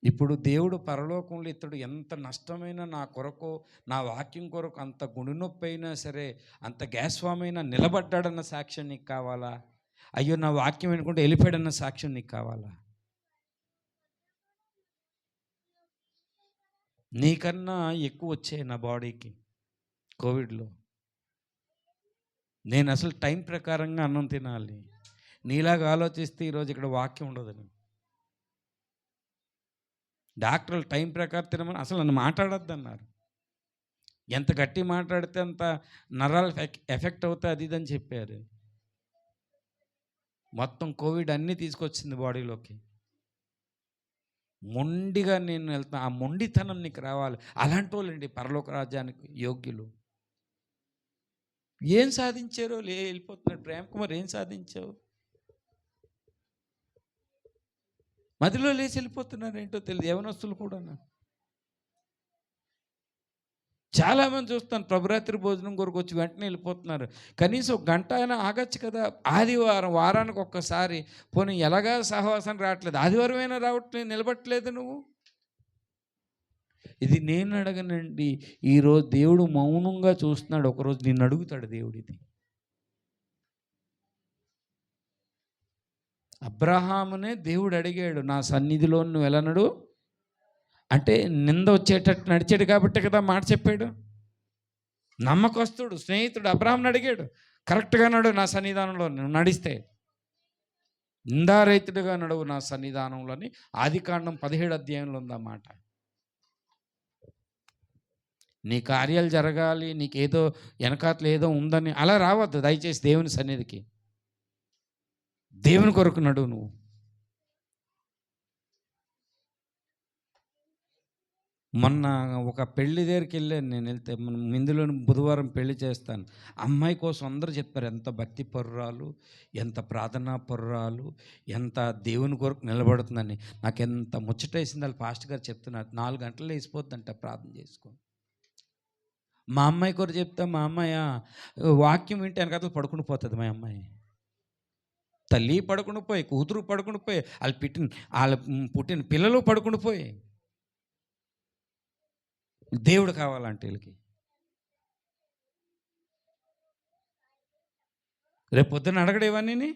ఇప్పుడు దేవుడు పరలోకంలో ఇతడు ఎంత నష్టమైన నా కొరకు, నా వాక్యం కొరకు అంత గుండె నొప్పి అయినా సరే, అంత గ్యాస్ ఫామ్ అయినా నిలబడ్డాడన్న సాక్ష్యం నీకు కావాలా? అయ్యో నా వాక్యం వినుకుంటే వెళ్ళిపోయాడన్న సాక్ష్యం నీకు కావాలా? నీకన్నా ఎక్కువ వచ్చాయి నా బాడీకి కోవిడ్లో. నేను అసలు టైం ప్రకారంగా అన్నం తినాలి. నీలాగా ఆలోచిస్తే ఈరోజు ఇక్కడ వాక్యం ఉండదు. డాక్టర్లు టైం ప్రకారం తినమని అసలు నన్ను మాట్లాడొద్దు అన్నారు. ఎంత గట్టి మాట్లాడితే అంత నరాలు ఎఫెక్ట్ అవుతాయి, అది ఇదని చెప్పారు. మొత్తం కోవిడ్ అన్నీ తీసుకొచ్చింది బాడీలోకి. మొండిగా నేను వెళ్తాను, ఆ మొండితనం నీకు రావాలి. అలాంటి వాళ్ళండి పరలోక రాజ్యానికి యోగ్యులు. ఏం సాధించారో వెళ్ళిపోతున్నాడు. ప్రేమ్ కుమార్ ఏం సాధించావు? మధ్యలో లేచి వెళ్ళిపోతున్నారు, ఏంటో తెలియదు. యవనస్తులు కూడా చాలామంది చూస్తాను ప్రభురాత్రి భోజనం కొరకు వచ్చి వెంటనే వెళ్ళిపోతున్నారు. కనీసం ఒక గంట అయినా ఆగచ్చు కదా. ఆదివారం వారానికి ఒక్కసారి, పోనీ ఎలాగా సహవాసం రావట్లేదు, ఆదివారం అయినా రావట్లేదు, నిలబట్టలేదు నువ్వు. ఇది నేను అడగనండి. ఈరోజు దేవుడు మౌనంగా చూస్తున్నాడు, ఒకరోజు నిన్ను అడుగుతాడు దేవుడు. ఇది అబ్రహామునే దేవుడు అడిగాడు, నా సన్నిధిలో నువ్వు ఎలా నడు అంటే, నింద వచ్చేటట్టు నడిచాడు కాబట్టి కదా మాట చెప్పాడు. నమ్మకస్తుడు స్నేహితుడు అబ్రహాంని అడిగాడు, కరెక్ట్గా నడు నా సన్నిధానంలో నువ్వు నడిస్తే, నిందారహితుడిగా నడువు నా సన్నిధానంలోని. ఆదికాండం 17 అధ్యాయంలో ఉందన్నమాట. నీ కార్యాలు జరగాలి, నీకేదో వెనకాతలు ఏదో ఉందని అలా రావద్దు దయచేసి దేవుని సన్నిధికి. దేవుని కొరకు నడువు నువ్వు. మొన్న ఒక పెళ్లి దగ్గరికి వెళ్ళాను నేను. వెళ్తే మనం ఇందులోని బుధవారం పెళ్లి చేస్తాను. అమ్మాయి కోసం అందరూ చెప్పారు, ఎంత భక్తి పరురాలు, ఎంత ప్రార్థనా పరురాలు, ఎంత దేవుని కొరకు నిలబడుతుందని. నాకు ఎంత ముచ్చటేసింది. వాళ్ళు పాస్టర్ గారు చెప్తున్నారు, 4 గంటలు వేసిపోద్దంట ప్రార్థన చేసుకొని. మా అమ్మాయి కొరకు చెప్తా, మా అమ్మాయి వాక్యం వింటే వెనకాతలు పడుకుని పోతుంది. మా అమ్మాయి తల్లి పడుకుని పోయి, కూతురు పడుకుని పోయి, వాళ్ళ పుట్టిన పిల్లలు పడుకుని పోయి. దేవుడు కావాలంటే వీళ్ళకి. రేపు పొద్దున్న అడగడేవన్నీ.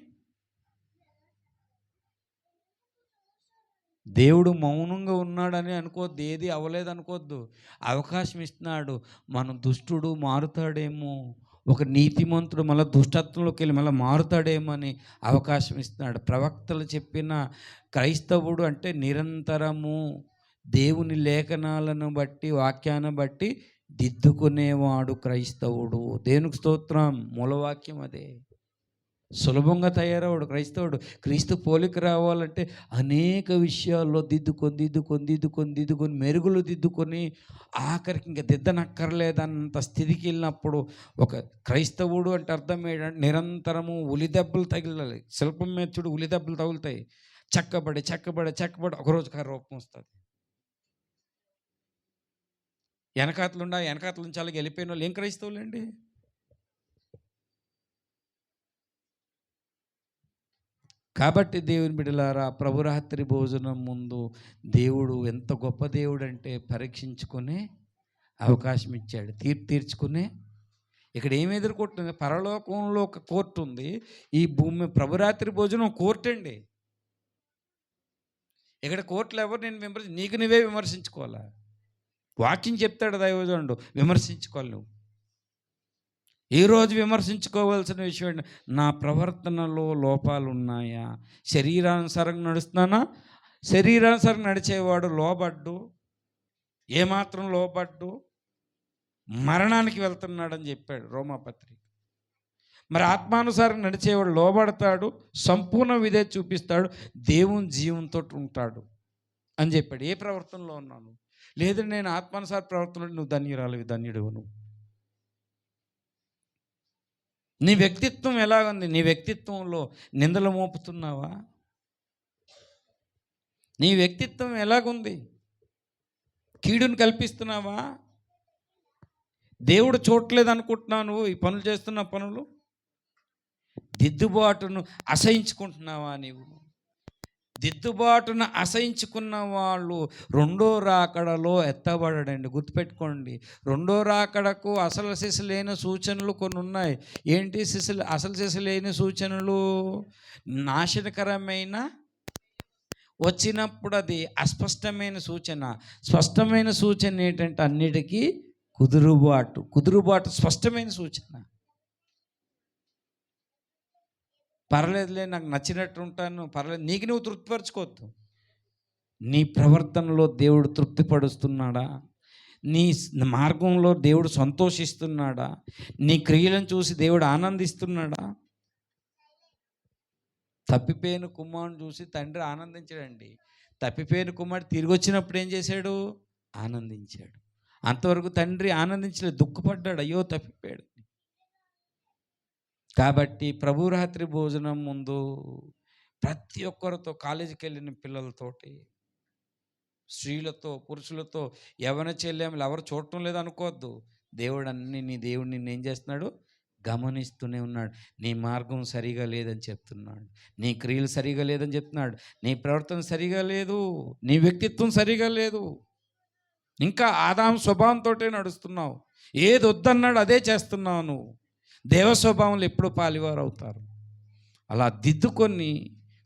దేవుడు మౌనంగా ఉన్నాడని అనుకోవద్దు, ఏది అవ్వలేదు అనుకోవద్దు. అవకాశం ఇస్తున్నాడు. మనం దుష్టుడు మారుతాడేమో, ఒక నీతిమంతుడు మళ్ళీ దుష్టత్వంలోకి వెళ్ళి మళ్ళీ మారుతాడేమో అని అవకాశం ఇస్తున్నాడు. ప్రవక్తలు చెప్పిన క్రైస్తవుడు అంటే నిరంతరము దేవుని లేఖనాలను బట్టి, వాక్యాన్ని బట్టి దిద్దుకునేవాడు క్రైస్తవుడు. దేవునికి స్తోత్రం. మూలవాక్యం అదే. సులభంగా తయారవాడు క్రైస్తవుడు. క్రీస్తు పోలిక రావాలంటే అనేక విషయాల్లో దిద్దుకొని మెరుగులు దిద్దుకొని ఆఖరికి ఇంక దిద్దనక్కర్లేదన్నంత స్థితికి వెళ్ళినప్పుడు ఒక క్రైస్తవుడు అంటే అర్థం ఏంటంటే నిరంతరము ఉలిదెబ్బలు తగిలాలి. శిల్పం మీద చూడు ఉలిదెబ్బలు తగులుతాయి. చెక్కబడి ఒకరోజు రూపం వస్తుంది. వెనకాతల నుంచి అలాగే వెళ్ళిపోయిన వాళ్ళు ఏం క్రైస్తవులండి? కాబట్టి దేవుని బిడ్డలారా, ప్రభురాత్రి భోజనం ముందు దేవుడు ఎంత గొప్ప దేవుడు అంటే పరీక్షించుకునే అవకాశం ఇచ్చాడు, తీర్చుకునే. ఇక్కడ ఏమి ఎదుర్కొంటుంది? పరలోకంలో ఒక కోర్టు ఉంది, ఈ భూమి ప్రభురాత్రి భోజనం కోర్టు అండి. ఇక్కడ కోర్టులో ఎవరు నేను నీకు నువ్వే విమర్శించుకోవాలా. వాక్యం చెప్తాడు దైవజనుడు, విమర్శించుకోవాలి నువ్వు. ఈరోజు విమర్శించుకోవాల్సిన విషయం ఏంటి? నా ప్రవర్తనలో లోపాలు ఉన్నాయా? శరీరానుసారంగా నడుస్తున్నానా? శరీరానుసారంగా నడిచేవాడు లోబడ్డు, ఏమాత్రం లోబడ్డు మరణానికి వెళ్తున్నాడని చెప్పాడు రోమాపత్రిక. మరి ఆత్మానుసారంగా నడిచేవాడు లోబడతాడు, సంపూర్ణ విధే చూపిస్తాడు, దేవుని జీవంతో ఉంటాడు అని చెప్పాడు. ఏ ప్రవర్తనలో ఉన్నాను? లేదు నేను ఆత్మానుసార ప్రవర్తనలో, నువ్వు ధన్యుడు నువ్వు. నీ వ్యక్తిత్వం ఎలాగుంది? నీ వ్యక్తిత్వంలో నిందలు మోపుతున్నావా? నీ వ్యక్తిత్వం ఎలాగుంది? కీడును కల్పిస్తున్నావా? దేవుడు చూడలేదు అనుకుంటున్నావు నువ్వు ఈ పనులు చేస్తున్న పనులు? దిద్దుబాటును అసహించుకుంటున్నావా నీవు? దిద్దుబాటును అసహించుకున్న వాళ్ళు రెండో రాకడలో ఎత్తబడడండి. గుర్తుపెట్టుకోండి, రెండో రాకడకు అసలు సిసలైన సూచనలు కొన్ని ఉన్నాయి. ఏంటి అసలు సిసలైన సూచనలు? నాశనకరమైన వచ్చినప్పుడు అది అస్పష్టమైన సూచన. స్పష్టమైన సూచన ఏంటంటే అన్నిటికీ కుదురుబాటు స్పష్టమైన సూచన. పర్లేదులే, నాకు నచ్చినట్టు ఉంటాను, పర్లేదు, నీకు నువ్వు తృప్తిపరచుకోవద్దు. నీ ప్రవర్తనలో దేవుడు తృప్తిపరుస్తున్నాడా? నీ మార్గంలో దేవుడు సంతోషిస్తున్నాడా? నీ క్రియలను చూసి దేవుడు ఆనందిస్తున్నాడా? తప్పిపోయిన కుమారుని చూసి తండ్రి ఆనందించాడండి. తప్పిపోయిన కుమారుడు తిరిగి వచ్చినప్పుడు ఏం చేశాడు? ఆనందించాడు. అంతవరకు తండ్రి ఆనందించలేదు, దుఃఖపడ్డాడు, అయ్యో తప్పిపోయాడు. కాబట్టి ప్రభురాత్రి భోజనం ముందు ప్రతి ఒక్కరితో, కాలేజీకి వెళ్ళిన పిల్లలతోటి, స్త్రీలతో, పురుషులతో, యవ్వన చెల్లెములు ఎవరు చూడటం లేదు అనుకోవద్దు. నీ దేవుడు నిన్ను ఏం చేస్తున్నాడు? గమనిస్తూనే ఉన్నాడు. నీ మార్గం సరిగా లేదని చెప్తున్నాడు, నీ క్రియలు సరిగా లేదని చెప్తున్నాడు, నీ ప్రవర్తన సరిగా లేదు, నీ వ్యక్తిత్వం సరిగా లేదు, ఇంకా ఆదాము స్వభావంతో నడుస్తున్నావు, ఏది వద్దన్నాడు అదే చేస్తున్నావు నువ్వు. దేవ స్వభావంలో ఎప్పుడు పాలివారు అవుతారు. అలా దిద్దుకొని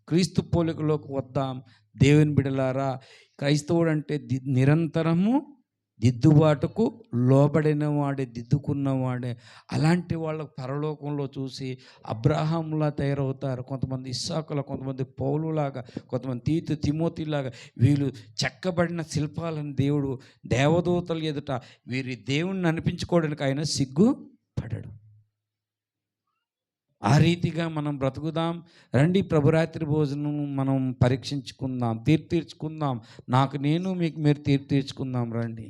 క్రీస్తు పోలికలోకి వద్దాం. దేవుని బిడలారా, క్రైస్తవుడు అంటే నిరంతరము దిద్దుబాటుకు లోబడిన వాడే, దిద్దుకున్నవాడే. అలాంటి వాళ్ళకు పరలోకంలో చూసి అబ్రాహాములా తయారవుతారు. కొంతమంది ఇస్సాకులా, కొంతమంది పౌలులాగా, కొంతమంది తిమోతిలాగా. వీళ్ళు చెక్కబడిన శిల్పాలను దేవుడు దేవదూతలు ఎదుట వీరి దేవుణ్ణి అనిపించుకోవడానికి ఆయన సిగ్గుపడడు. ఆ రీతిగా మనం బ్రతుకుదాం. రండి, ప్రభురాత్రి భోజనం మనం పరీక్షించుకుందాం, తీర్చుకుందాం. నాకు నేను, మీకు మీరు తీర్చుకుందాం. రండి.